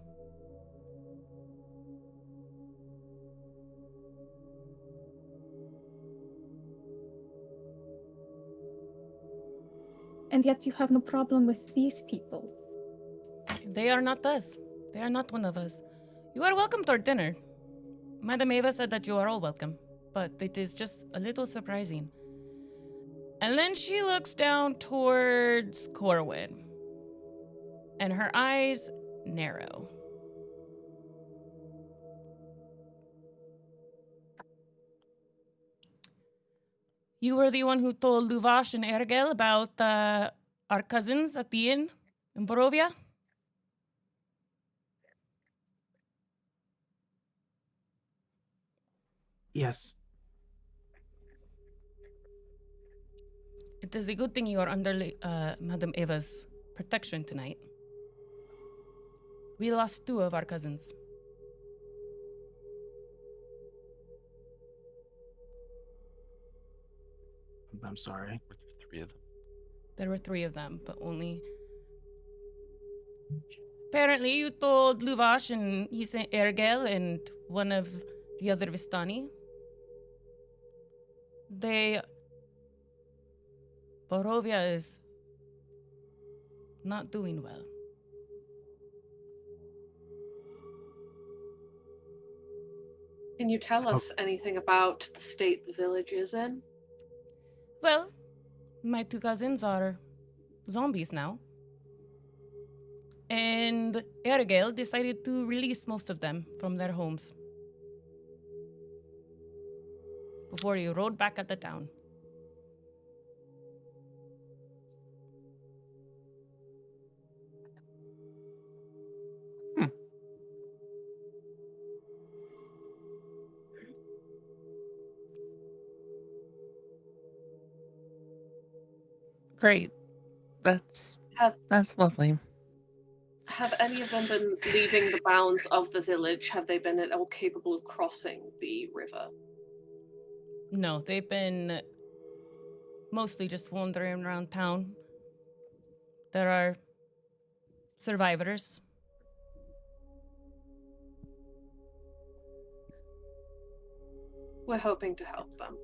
S4: And yet you have no problem with these people.
S1: They are not us. They are not one of us. You are welcome to our dinner. Madame Eva said that you are all welcome, but it is just a little surprising. And then she looks down towards Corwin, and her eyes narrow. You were the one who told Luvash and Ergel about our cousins at the inn in Borovia?
S6: Yes.
S1: It is a good thing you are under Madame Eva's protection tonight. We lost 2 of our cousins.
S6: I'm sorry.
S2: 3 of them.
S1: There were 3 of them, but only... Apparently, you told Luvash and he sent Ergel and one of the other Vistani. Borovia is not doing well.
S3: Can you tell us anything about the state the village is in?
S1: Well, my 2 cousins are zombies now. And Ergel decided to release most of them from their homes before he rode back at the town.
S7: Great. That's lovely.
S3: Have any of them been leaving the bounds of the village? Have they been at all capable of crossing the river?
S1: No, they've been mostly just wandering around town. There are survivors.
S3: We're hoping to help them.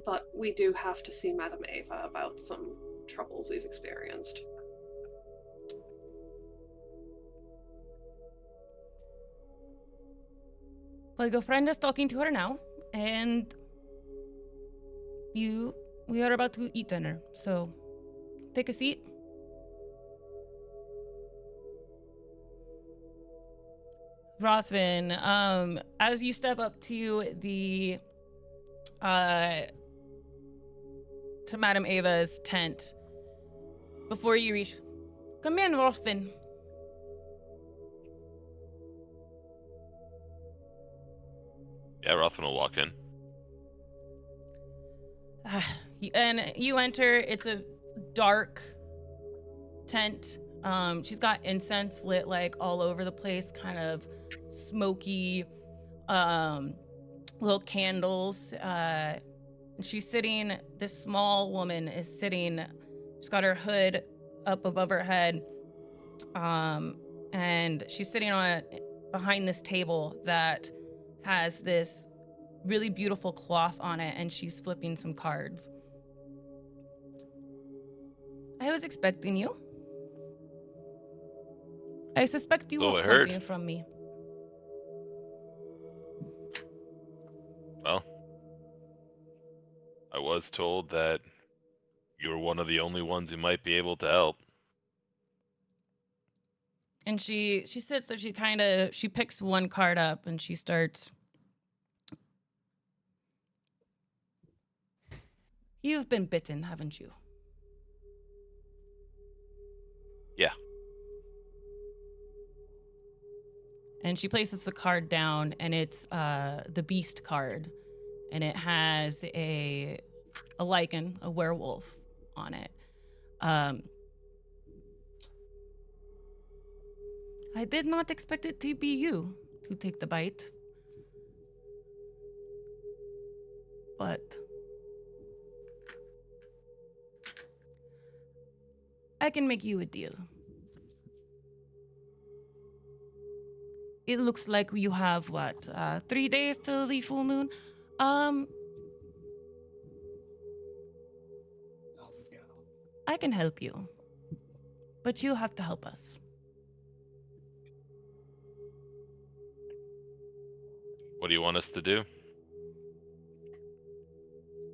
S3: But we do have to see Madame Ava about some troubles we've experienced.
S1: Well, your friend is talking to her now, and we are about to eat dinner, so take a seat. Rothvin, as you step up to to Madame Ava's tent, before you reach, come in, Rothvin.
S2: Yeah, Rothman will walk in.
S1: And you enter. It's a dark tent. She's got incense lit like all over the place, kind of smoky, little candles. And she's sitting. This small woman is sitting. She's got her hood up above her head, and she's sitting behind this table that has this really beautiful cloth on it, and she's flipping some cards. I was expecting you. I suspect you
S2: So
S1: want
S2: I heard.
S1: something from me.
S2: Well, I was told that you're one of the only ones who might be able to help.
S1: And she sits there, she picks one card up and she starts. You've been bitten, haven't you?
S2: Yeah.
S1: And she places the card down, and it's the beast card, and it has a lichen, a werewolf, on it. I did not expect it to be you to take the bite, but I can make you a deal. It looks like you have, 3 days till the full moon? I can help you, but you have to help us.
S2: What do you want us to do?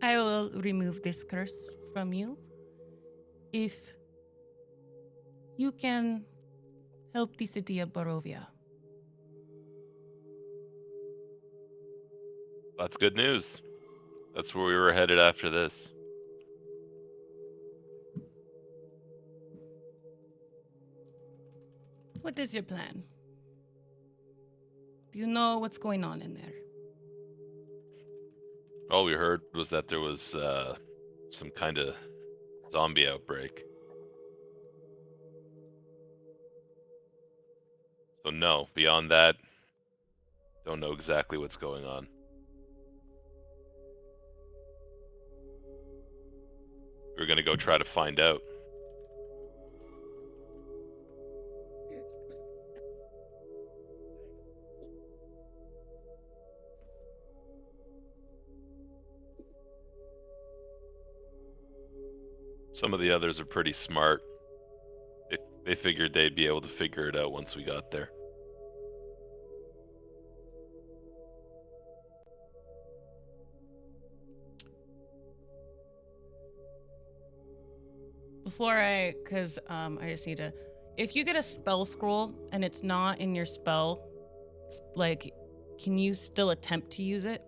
S1: I will remove this curse from you if you can help the city of Barovia.
S2: That's good news. That's where we were headed after this.
S1: What is your plan? Do you know what's going on in there?
S2: All we heard was that there was some kind of zombie outbreak. So no, beyond that, don't know exactly what's going on. We're gonna go try to find out. Some of the others are pretty smart. They figured they'd be able to figure it out once we got there.
S1: Because I just need to, if you get a spell scroll and it's not in your spell, like, can you still attempt to use it?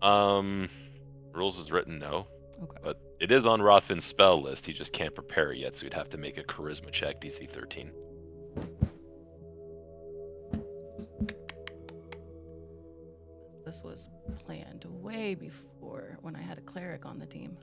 S2: Rules is written, no.
S1: Okay.
S2: But it is on Rothfin's spell list. He just can't prepare it yet, so he'd have to make a charisma check, DC 13.
S1: This was planned way before when I had a cleric on the team.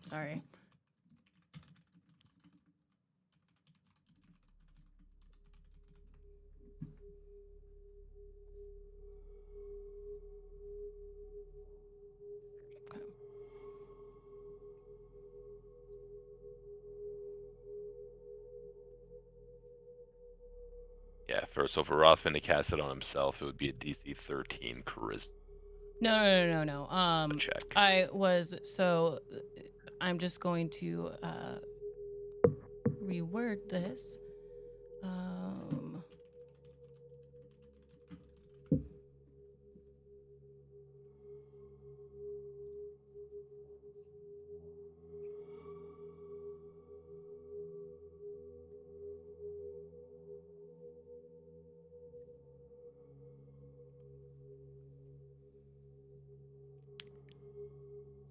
S1: Sorry.
S2: Yeah, so for Rothman to cast it on himself, it would be a DC 13 charisma
S1: No.
S2: check.
S1: I'm just going to reword this.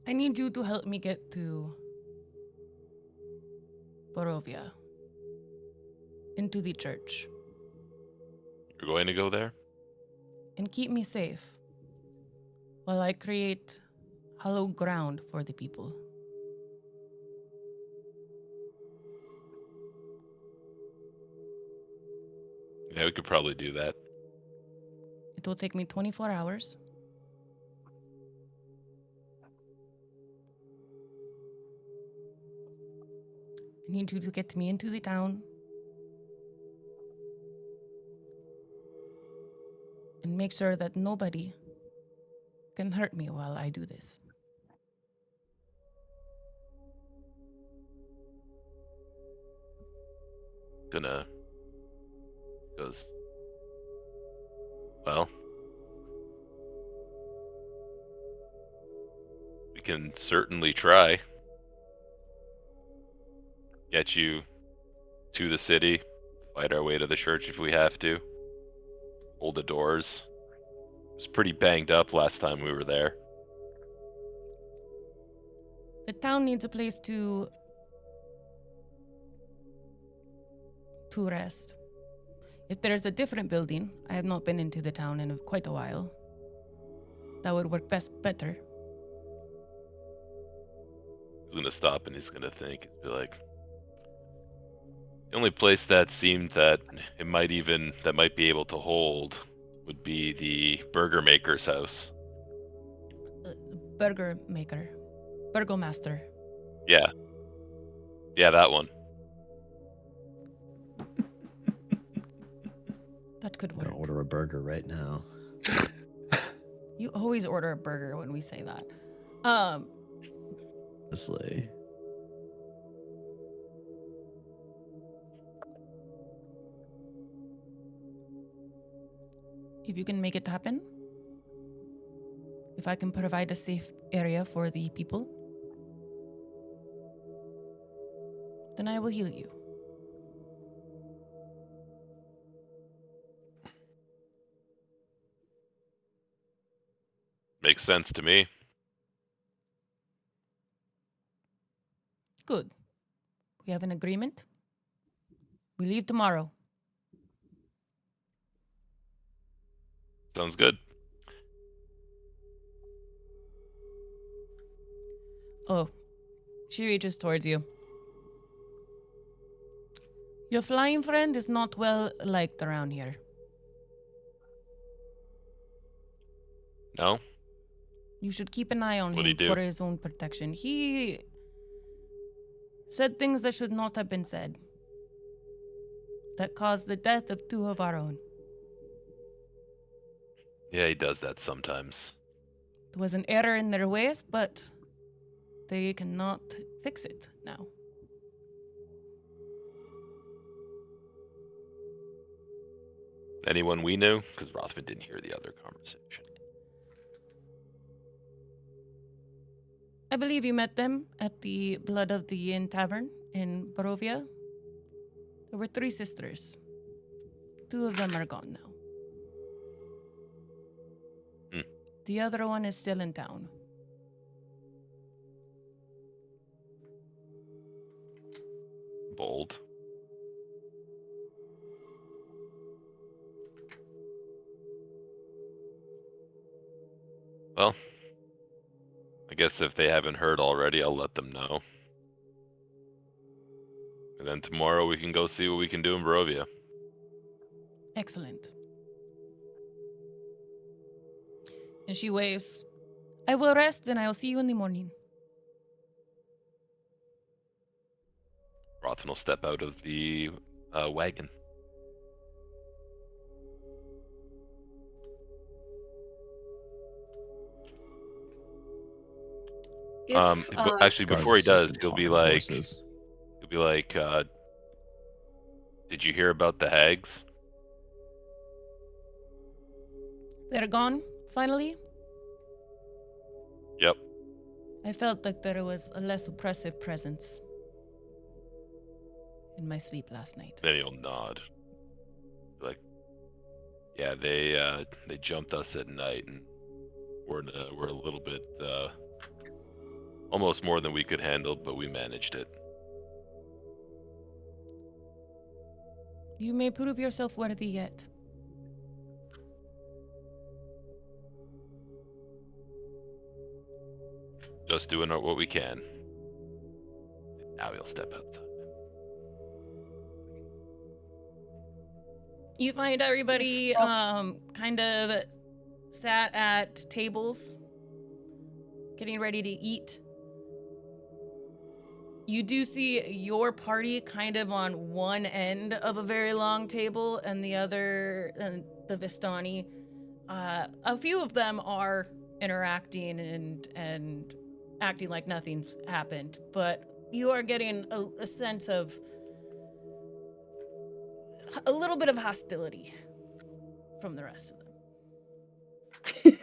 S1: I need you to help me get to Barovia, into the church,
S2: You're going to go there?
S1: and keep me safe while I create hollow ground for the people.
S2: Yeah, we could probably do that.
S1: It will take me 24 hours. I need you to get me into the town and make sure that nobody can hurt me while I do this.
S2: Goes, well, we can certainly try. Get you to the city, fight our way to the church if we have to. Hold the doors. It was pretty banged up last time we were there.
S1: The town needs a place to rest. If there's a different building, I have not been into the town in quite a while, that would work better.
S2: He's gonna stop and he's gonna think and be like, the only place that seemed that it might be able to hold would be the burger maker's house.
S1: Burgomaster.
S2: Yeah, that one.
S1: That could
S5: I'm gonna
S1: work.
S5: order a burger right now.
S1: You always order a burger when we say that.
S5: Honestly.
S1: If you can make it happen, if I can provide a safe area for the people, then I will heal you.
S2: Makes sense to me.
S1: Good. We have an agreement. We leave tomorrow.
S2: Sounds good.
S1: Oh, she reaches towards you. Your flying friend is not well liked around here.
S2: No?
S1: You should keep an eye on
S2: What'd he
S1: him
S2: do?
S1: for his own protection. He said things that should not have been said, that caused the death of 2 of our own.
S2: Yeah, he does that sometimes.
S1: It was an error in their ways, but they cannot fix it now.
S2: Anyone we knew? Because Rothman didn't hear the other conversation.
S1: I believe you met them at the Blood of the Inn Tavern in Barovia. There were 3 sisters. 2 of them are gone now. The other one is still in town.
S2: Bold. Well, I guess if they haven't heard already, I'll let them know. And then tomorrow we can go see what we can do in Barovia.
S1: Excellent. And she waves. I will rest, and I will see you in the morning.
S2: Rothman will step out of the wagon. Actually, before he does, he'll be like, did you hear about the hags?
S1: They're gone, finally?
S2: Yep.
S1: I felt like there was a less oppressive presence in my sleep last night.
S2: Then he'll nod. Like, yeah, they jumped us at night, and we're a little bit almost more than we could handle, but we managed it.
S1: You may prove yourself worthy yet.
S2: Just doing what we can. Now he'll step outside.
S1: You find everybody kind of sat at tables, getting ready to eat. You do see your party kind of on one end of a very long table, and the other, the Vistani. A few of them are interacting and acting like nothing's happened, but you are getting a sense of a little bit of hostility from the rest of them.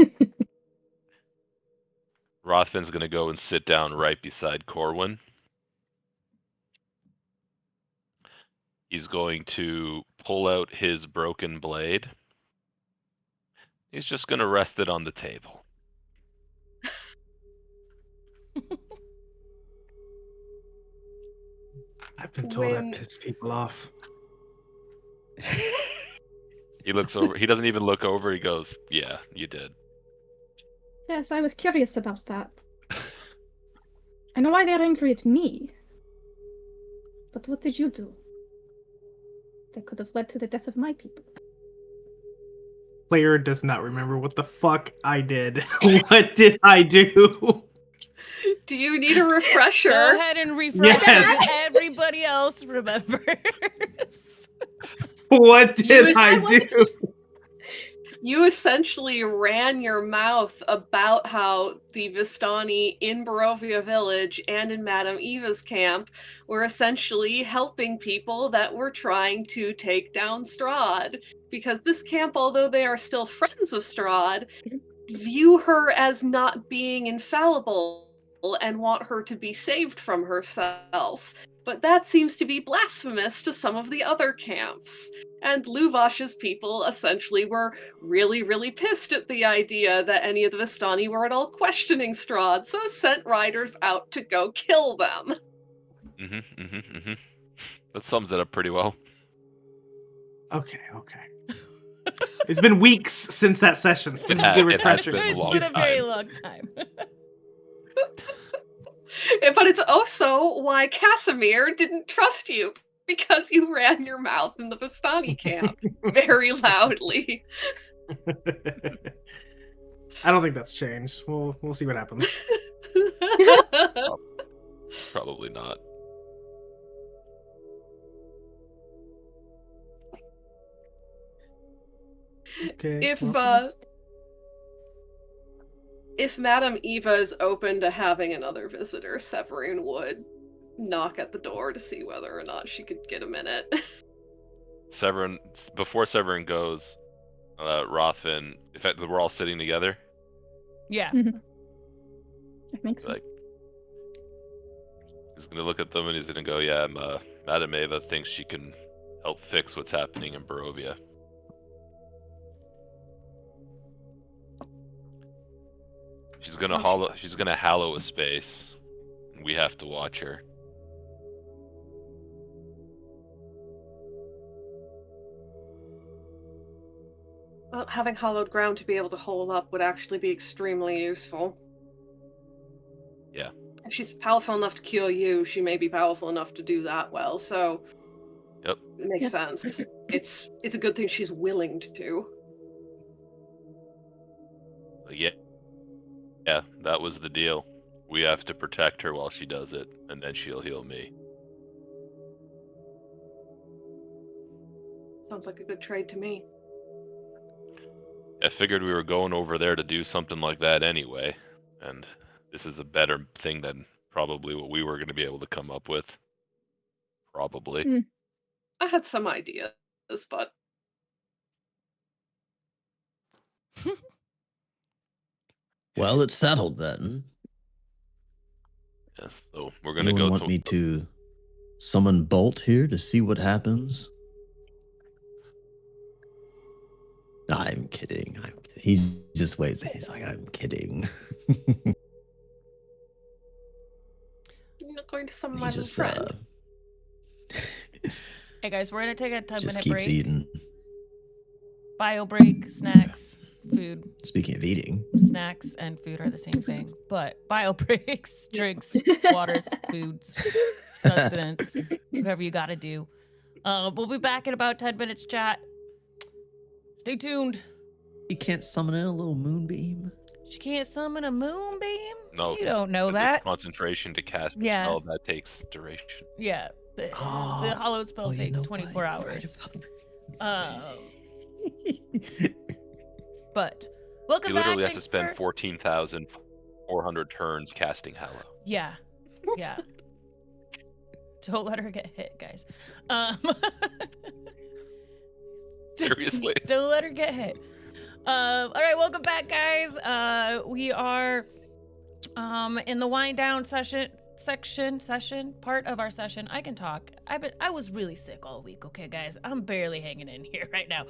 S2: Rothman's gonna go and sit down right beside Corwin. He's going to pull out his broken blade. He's just gonna rest it on the table.
S6: I've been told I piss people off.
S2: He looks over. He doesn't even look over. He goes, "Yeah, you did."
S4: Yes, I was curious about that. I know why they're angry at me. But what did you do? That could have led to the death of my people.
S6: Player does not remember what the fuck I did. What did I do?
S3: Do you need a refresher?
S1: Go ahead and refresh
S6: Yes.
S1: as everybody else remembers.
S6: What did I do?
S3: You essentially ran your mouth about how the Vistani in Barovia Village and in Madame Eva's camp were essentially helping people that were trying to take down Strahd. Because this camp, although they are still friends of Strahd, view her as not being infallible and want her to be saved from herself. But that seems to be blasphemous to some of the other camps. And Luvash's people essentially were really, really pissed at the idea that any of the Vistani were at all questioning Strahd, so sent riders out to go kill them.
S2: That sums it up pretty well.
S6: Okay. It's been weeks since that session, so this is a good refresher.
S1: It's been a very long time.
S3: But it's also why Casimir didn't trust you, because you ran your mouth in the Vistani camp very loudly.
S6: I don't think that's changed. We'll see what happens.
S2: Probably not.
S6: Okay.
S3: If Madame Eva is open to having another visitor, Severine would knock at the door to see whether or not she could get a minute.
S2: Severin, before Severin goes, Rothfin, in fact, we're all sitting together.
S1: Yeah.
S4: That makes sense.
S2: Like, he's gonna look at them and he's gonna go, "Yeah, Madame Eva thinks she can help fix what's happening in Barovia." She's gonna hallow a space. And we have to watch her.
S3: Well, having hollowed ground to be able to hold up would actually be extremely useful.
S2: Yeah.
S3: If she's powerful enough to cure you, she may be powerful enough to do that well, so
S2: Yep.
S3: it makes
S4: Yep.
S3: sense. It's a good thing she's willing to.
S2: Yeah, that was the deal. We have to protect her while she does it, and then she'll heal me.
S3: Sounds like a good trade to me.
S2: I figured we were going over there to do something like that anyway, and this is a better thing than probably what we were going to be able to come up with. Probably.
S4: Mm.
S3: I had some ideas, but
S5: Well, it's settled then.
S2: Yes, so we're going to
S5: Anyone
S2: go
S5: want me to summon Bolt here to see what happens? I'm kidding. He just waves. He's like, I'm kidding.
S3: you're not going to summon
S5: He
S3: my little
S5: just
S3: friend.
S1: Hey guys, we're gonna take a 10
S5: just
S1: minute
S5: keeps
S1: break.
S5: eating.
S1: Bio break, snacks, food.
S5: Speaking of eating,
S1: Snacks and food are the same thing, but bio breaks, drinks, waters, foods, sustenance, whatever you gotta do. We'll be back in about 10 minutes, chat. Stay tuned.
S5: you can't summon in a little moonbeam.
S1: She can't summon a moonbeam?
S2: No,
S1: You don't know
S2: 'cause
S1: that.
S2: it's concentration to cast a
S1: Yeah.
S2: spell that takes duration.
S1: Yeah. The
S5: Oh.
S1: hollowed spell
S5: Oh, you
S1: takes
S5: know
S1: 24
S5: what? You're
S1: hours.
S5: right
S1: But welcome
S2: You
S1: back.
S2: literally have to
S1: Thanks
S2: spend
S1: for...
S2: 14,400 turns casting Hallow.
S1: Yeah. Yeah. Don't let her get hit, guys.
S2: Seriously.
S1: Don't let her get hit. All right, welcome back, guys. We are in the wind down session part of our session. I can talk. I was really sick all week, okay, guys. I'm barely hanging in here right now.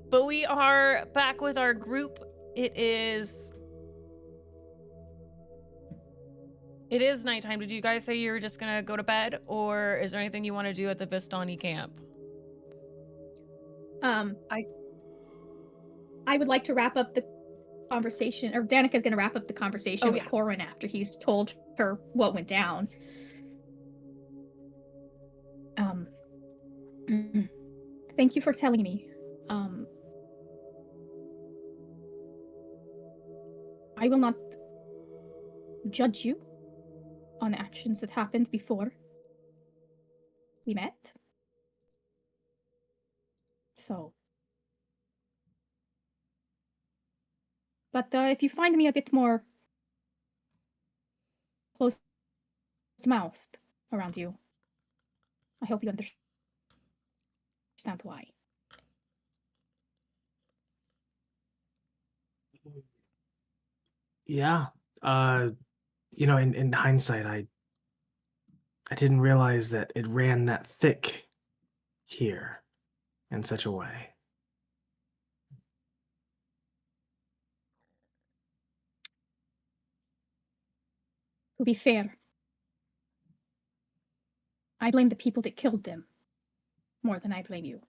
S1: But we are back with our group. It is nighttime. Did you guys say you were just gonna go to bed, or is there anything you want to do at the Vistani camp?
S4: I would like to wrap up the conversation, or Danica's going to wrap up the conversation
S1: Oh,
S4: with
S1: yeah.
S4: Corin after he's told her what went down. Thank you for telling me. I will not judge you on actions that happened before we met. So. But if you find me a bit more closed-mouthed around you, I hope you understand why.
S6: Yeah. In hindsight, I didn't realize that it ran that thick here in such a way.
S4: To be fair, I blame the people that killed them more than I blame you.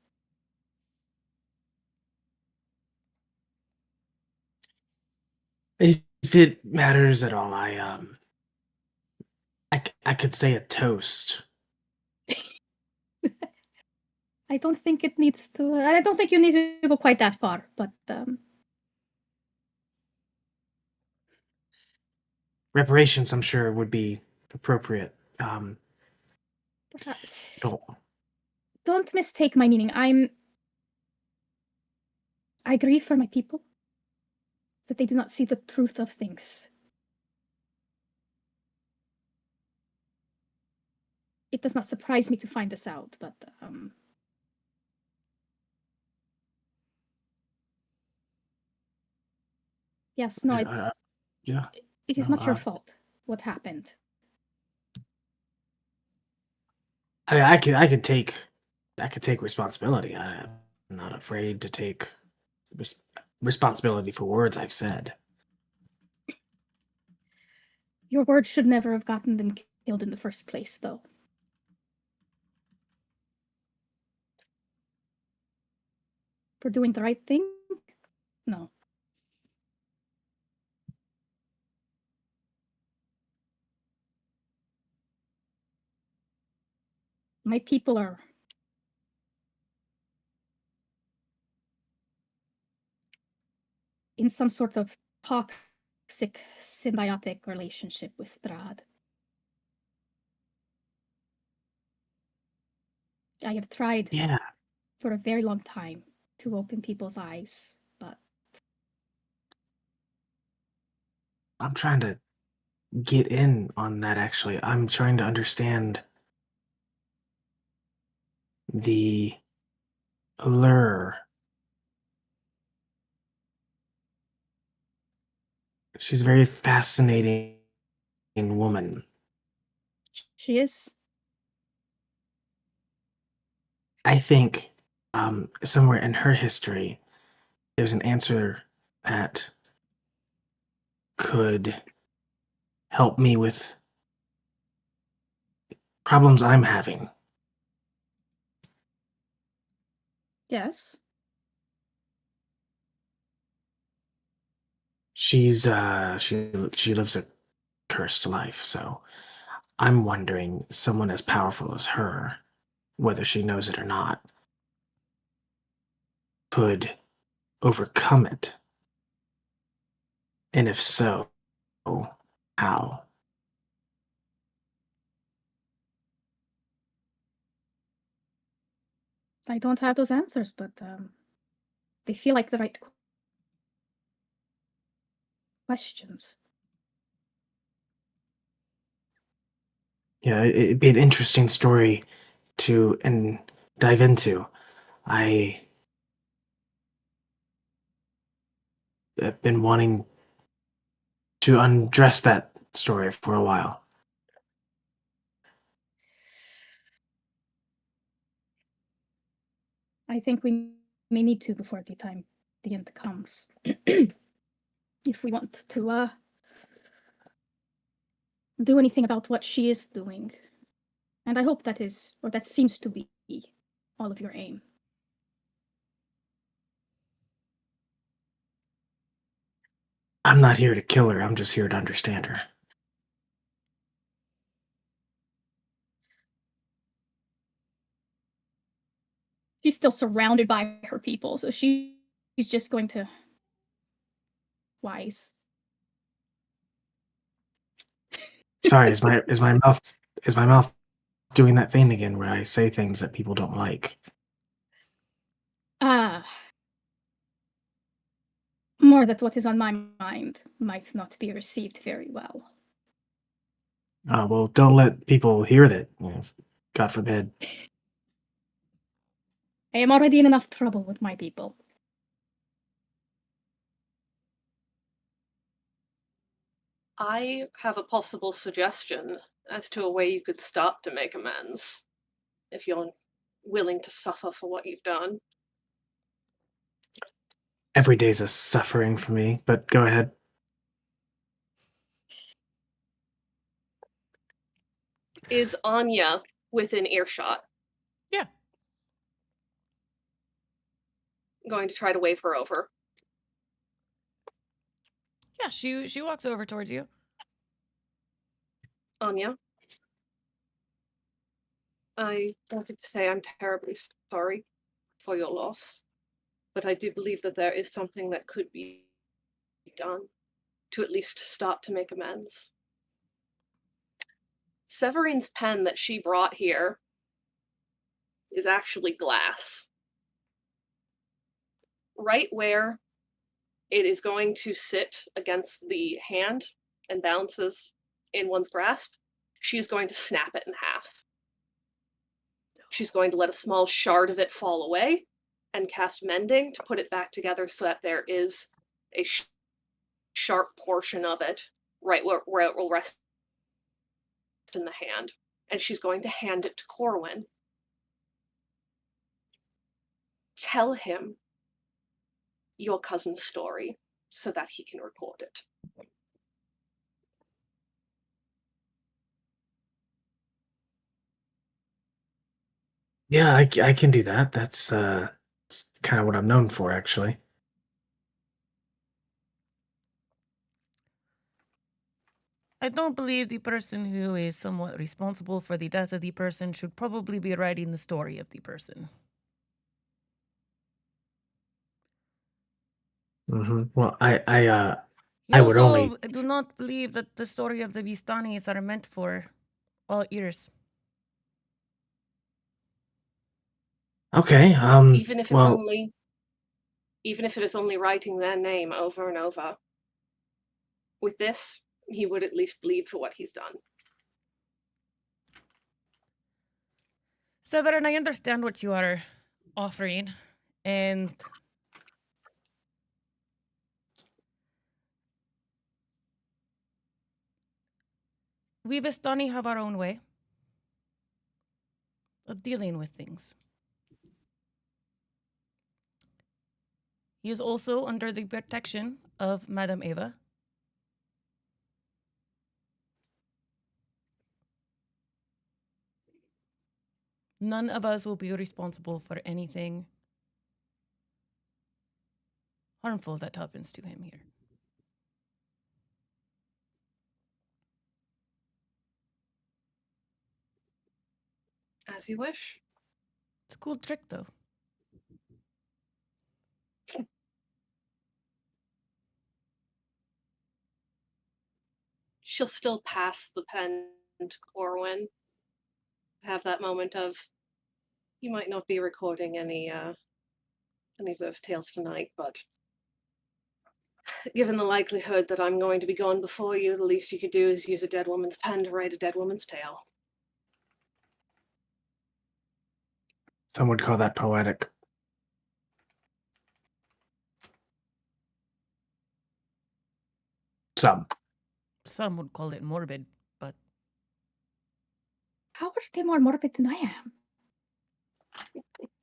S6: If it matters at all, I could say a toast.
S4: I don't think it needs to. I don't think you need to go quite that far, but
S6: Reparations, I'm sure, would be appropriate.
S4: Don't mistake my meaning. I grieve for my people, that they do not see the truth of things. it does not surprise me to find this out, but yes, no, it's
S6: Yeah.
S4: it is
S6: No,
S4: not your fault what happened.
S6: I could take responsibility. I'm not afraid to take responsibility for words I've said.
S4: Your words should never have gotten them killed in the first place, though. For doing the right thing? No. My people are in some sort of toxic symbiotic relationship with Strahd. I have tried
S6: Yeah,
S4: for a very long time to open people's eyes, but
S6: I'm trying to get in on that actually. I'm trying to understand the allure. She's a very fascinating woman.
S4: she is.
S6: I think somewhere in her history, there's an answer that could help me with problems I'm having.
S4: Yes.
S6: She's she lives a cursed life, so I'm wondering someone as powerful as her, whether she knows it or not, could overcome it. And if so, how?
S4: I don't have those answers, but they feel like the right questions.
S6: Yeah, it'd be an interesting story to dive into. I have been wanting to undress that story for a while.
S4: I think we may need to before the end comes. If we want to do anything about what she is doing. And I hope that is, or that seems to be, all of your aim.
S6: I'm not here to kill her, I'm just here to understand her.
S4: She's still surrounded by her people, so she's just going to wise.
S6: Sorry, is my mouth doing that thing again where I say things that people don't like?
S4: More that what is on my mind might not be received very well.
S6: Well, don't let people hear that. God forbid.
S4: I am already in enough trouble with my people.
S3: I have a possible suggestion as to a way you could start to make amends, if you're willing to suffer for what you've done.
S6: Every day's a suffering for me, but go ahead.
S3: Is Anya within earshot?
S1: Yeah.
S3: Going to try to wave her over.
S1: Yeah, she walks over towards you.
S3: Anya, I wanted to say I'm terribly sorry for your loss, but I do believe that there is something that could be done to at least start to make amends. Severine's pen that she brought here is actually glass. Right where it is going to sit against the hand and balances in one's grasp, she's going to snap it in half. She's going to let a small shard of it fall away and cast Mending to put it back together so that there is a sharp portion of it right where it will rest in the hand. And she's going to hand it to Corwin. Tell him your cousin's story so that he can record it.
S6: Yeah, I can do that. That's kind of what I'm known for, actually.
S1: I don't believe the person who is somewhat responsible for the death of the person should probably be writing the story of the person.
S6: Well,
S1: You
S6: I would
S1: also
S6: only.
S1: do not believe that the story of the Vistanis are meant for all ears.
S6: Okay.
S3: Even if it is only writing their name over and over. With this, he would at least bleed for what he's done.
S1: Severin, I understand what you are offering, and we Vistani have our own way of dealing with things. He is also under the protection of Madame Eva. None of us will be responsible for anything harmful that happens to him here.
S3: As you wish.
S1: It's a cool trick, though.
S3: She'll still pass the pen to Corwin. Have that moment of, you might not be recording any of those tales tonight, but given the likelihood that I'm going to be gone before you, the least you could do is use a dead woman's pen to write a dead woman's tale.
S6: Some would call that poetic.
S1: Some would call it morbid, but
S4: How are they more morbid than I am?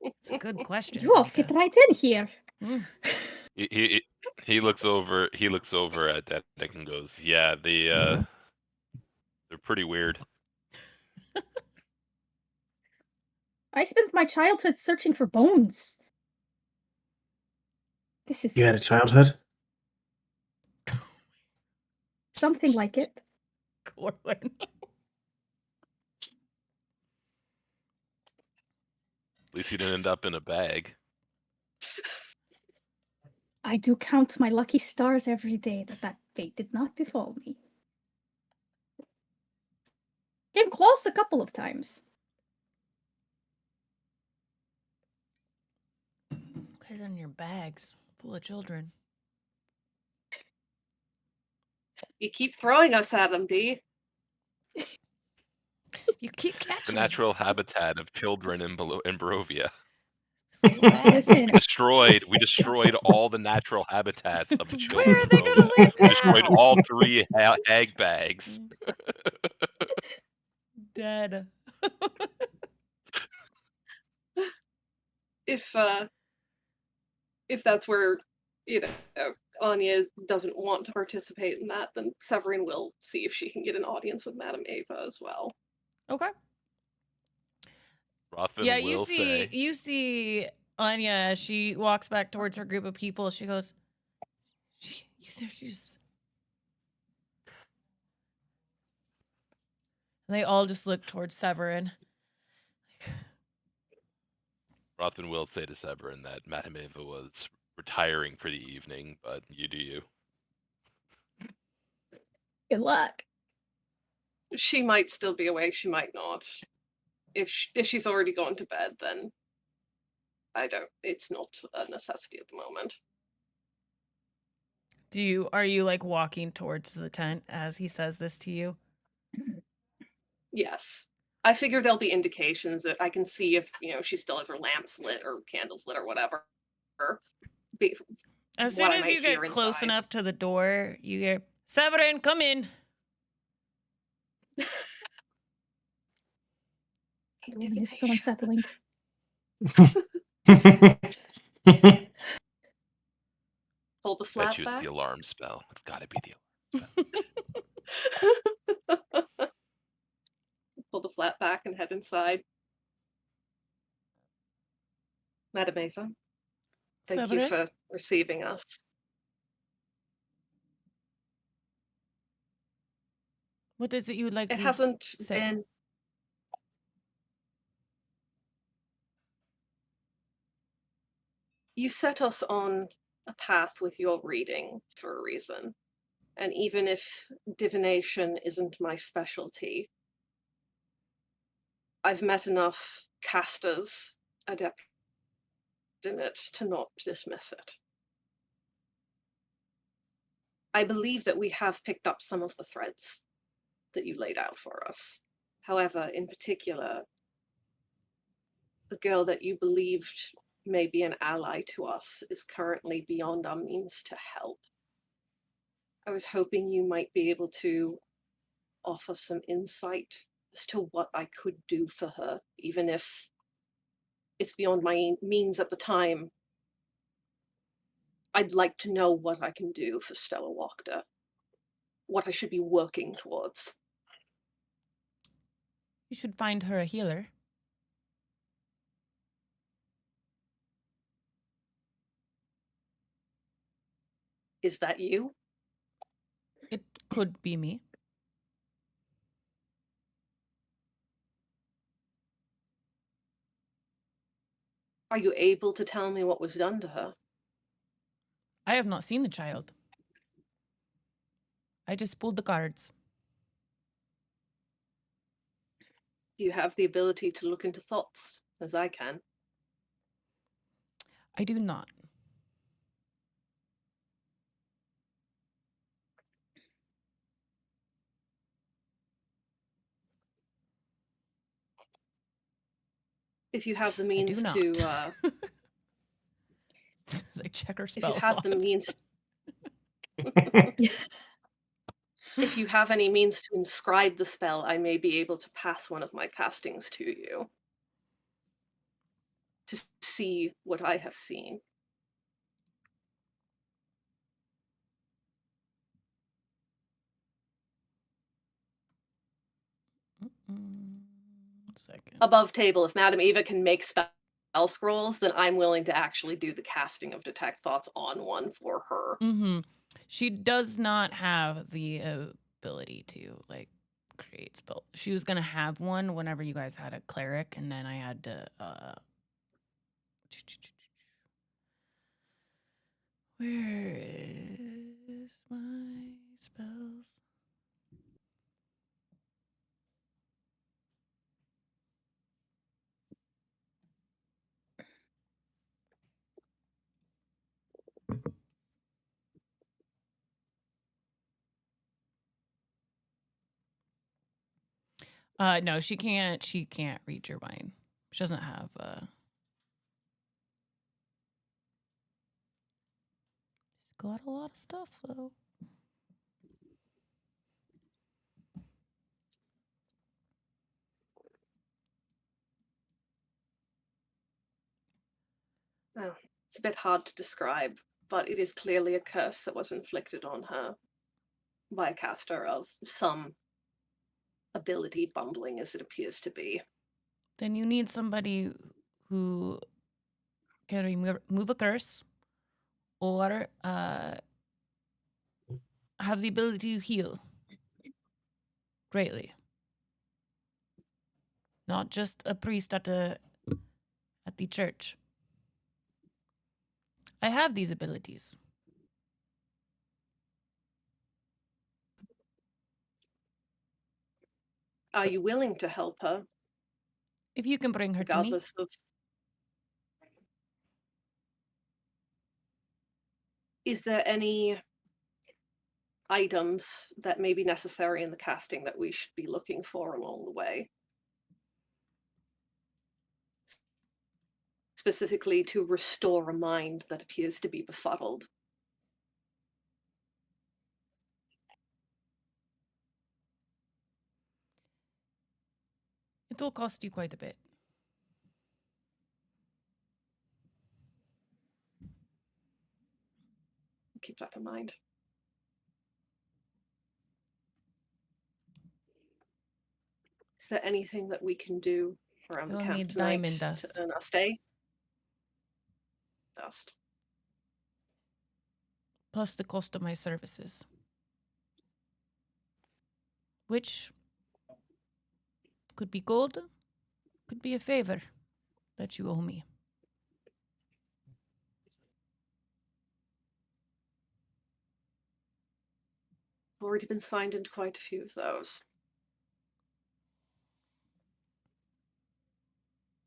S1: it's a good question.
S4: You all fit
S1: Danica.
S4: right in here.
S1: Mm.
S2: He looks over at that and goes, "Yeah, they're pretty weird."
S4: I spent my childhood searching for bones. This is
S6: You had a childhood?
S4: something like it.
S1: Corwin.
S2: At least you didn't end up in a bag.
S4: I do count my lucky stars every day that fate did not befall me. Came close a couple of times.
S1: Guys in your bags full of children.
S3: You keep throwing us at him, Dee.
S1: You keep
S2: The
S1: catching
S2: natural habitat of children in Barovia.
S4: Listen,
S2: We destroyed all the natural habitats of the children.
S1: Where are they
S2: of
S1: gonna
S2: Barovia.
S1: live
S2: We destroyed
S1: now?
S2: all 3 egg bags.
S1: Dead.
S3: If that's where, Anya doesn't want to participate in that, then Severin will see if she can get an audience with Madame Eva as well.
S1: Okay.
S2: Rothman
S1: Yeah,
S2: will say,
S1: you see Anya as she walks back towards her group of people. She goes, she's. And they all just look towards Severin.
S2: Rothman will say to Severin that Madame Eva was retiring for the evening, but you do you.
S4: good luck.
S3: She might still be awake, she might not. If she's already gone to bed, then it's not a necessity at the moment.
S1: Are you like walking towards the tent as he says this to you?
S3: Yes. I figure there'll be indications that I can see if, she still has her lamps lit or candles lit or whatever. Be-
S1: As
S3: what
S1: soon
S3: I
S1: as
S3: might
S1: you get
S3: hear
S1: close
S3: inside.
S1: enough to the door, you hear, Severin, come in.
S4: The woman is so unsettling.
S3: Pull the
S2: Bet
S3: flap
S2: you it's
S3: back.
S2: the alarm spell. It's got to be the
S3: Pull the flap back and head inside. Madam Ava, thank you
S1: Severin?
S3: for receiving us.
S1: What is it you would like
S3: It
S1: to
S3: hasn't
S1: say?
S3: been. You set us on a path with your reading for a reason. And even if divination isn't my specialty, I've met enough casters adept in it to not dismiss it. I believe that we have picked up some of the threads that you laid out for us. However, in particular, the girl that you believed may be an ally to us is currently beyond our means to help. I was hoping you might be able to offer some insight as to what I could do for her, even if it's beyond my means at the time. I'd like to know what I can do for Stella Wachter, what I should be working towards.
S1: You should find her a healer.
S3: Is that you?
S1: It could be me.
S3: Are you able to tell me what was done to her?
S1: I have not seen the child. I just pulled the cards.
S3: Do you have the ability to look into thoughts, as I can?
S1: I do not.
S3: If you have the
S1: I
S3: means
S1: do not.
S3: to,
S1: As I check her
S3: if
S1: spell
S3: you have the
S1: slots.
S3: means, if you have any means to inscribe the spell, I may be able to pass one of my castings to you to see what I have seen.
S1: One second.
S3: Above table, if Madam Eva can make spell scrolls, then I'm willing to actually do the casting of Detect Thoughts on one for her.
S1: Mm-hmm. She does not have the ability to create spell. She was gonna have one whenever you guys had a cleric, and then I had to. Where is my spells? No, she can't. She can't read your mind. She doesn't have. She's got a lot of stuff though.
S3: Oh, it's a bit hard to describe, but it is clearly a curse that was inflicted on her by a caster of some ability, bumbling as it appears to be.
S1: Then you need somebody who can remove a curse or have the ability to heal greatly. Not just a priest at the church. I have these abilities.
S3: Are you willing to help her,
S1: If you can bring her to me.
S3: regardless of... Is there any items that may be necessary in the casting that we should be looking for along the way? specifically to restore a mind that appears to be befuddled.
S1: It will cost you quite a bit.
S3: Keep that in mind. Is there anything that we can do around the
S1: We'll
S3: camp
S1: need
S3: tonight
S1: diamond
S3: to
S1: dust.
S3: earn our stay? Dust.
S1: Plus the cost of my services. Which could be gold, could be a favor that you owe me.
S3: I've already been signed into quite a few of those.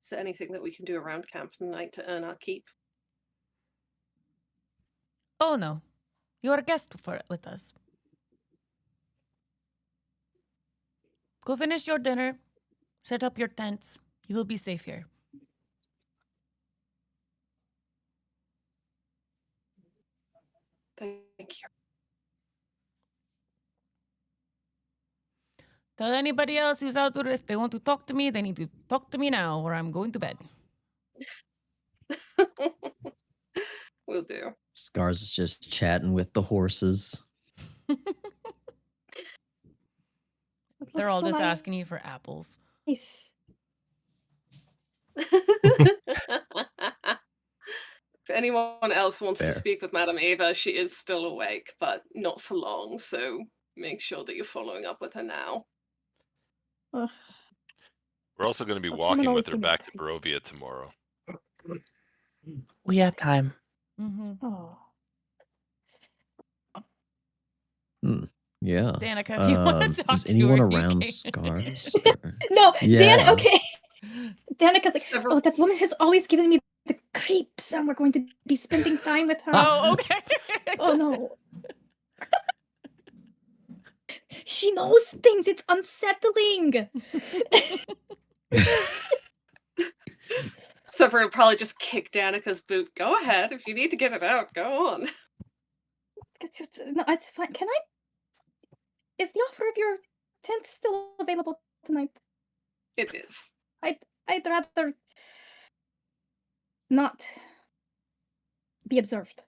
S3: Is there anything that we can do around camp tonight to earn our keep?
S1: Oh no, you're a guest with us. Go finish your dinner, set up your tents. You will be safe here.
S3: Thank you.
S1: Tell anybody else who's out there if they want to talk to me, they need to talk to me now or I'm going to bed.
S3: Will do.
S5: Scars is just chatting with the horses.
S1: They're all
S4: So
S1: just
S4: nice.
S1: asking you for apples.
S4: Nice.
S3: If anyone else wants
S5: Fair.
S3: to speak with Madame Ava, she is still awake, but not for long, so make sure that you're following up with her now.
S4: Ugh.
S2: We're also going to be
S4: Well,
S2: walking
S4: Carmen
S2: with
S4: always
S2: her
S4: give me
S2: back to
S4: time.
S2: Barovia tomorrow.
S7: We have time.
S1: Mm-hmm.
S4: Oh.
S5: Yeah.
S1: Danica, if you want to talk
S5: Is
S1: to
S5: anyone
S1: her, you
S5: around
S1: can.
S5: Scars? or-
S4: No,
S5: Yeah.
S4: Dan, okay. Danica's like,
S3: Several-
S4: oh, that woman has always given me the creeps, and we're going to be spending time with her.
S1: Oh, okay.
S4: Oh, no. She knows things. It's unsettling.
S3: Severin would probably just kick Danica's boot. Go ahead. If you need to get it out, go on.
S4: No, it's fine. Can I? Is the offer of your tent still available tonight?
S3: It is.
S4: I'd rather not be observed.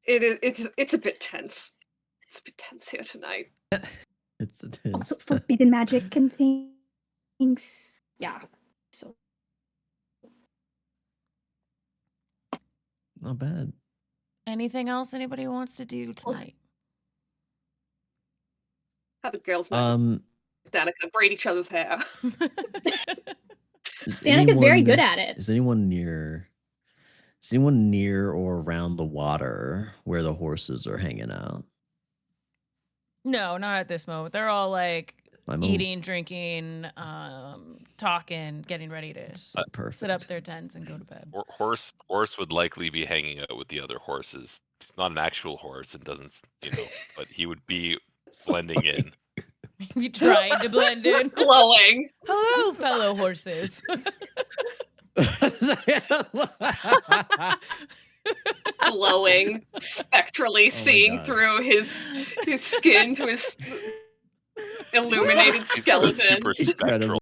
S3: It's a bit tense. It's a bit tense here tonight.
S5: It's a
S4: Also,
S5: tense.
S4: forbidden magic and things. Yeah. So
S5: Not bad.
S1: Anything else anybody wants to do tonight?
S3: Have the girls night with
S5: Um,
S3: Danica, braid each other's hair.
S5: is
S4: Danica's very
S5: anyone-
S4: good at it.
S5: Is anyone near? Is anyone near or around the water where the horses are hanging out?
S1: No, not at this moment. They're all like
S5: I'm
S1: eating, drinking, talking, getting ready to
S5: It's perfect.
S1: set up their tents and go to bed.
S2: Horse would likely be hanging out with the other horses. He's not an actual horse and doesn't, but he would be blending in.
S1: We tried to blend in.
S3: Glowing.
S1: Hello, fellow horses.
S3: Glowing. Spectrally seeing
S5: God.
S3: through his skin to his illuminated
S2: He's got a
S3: skeleton.
S2: super spectral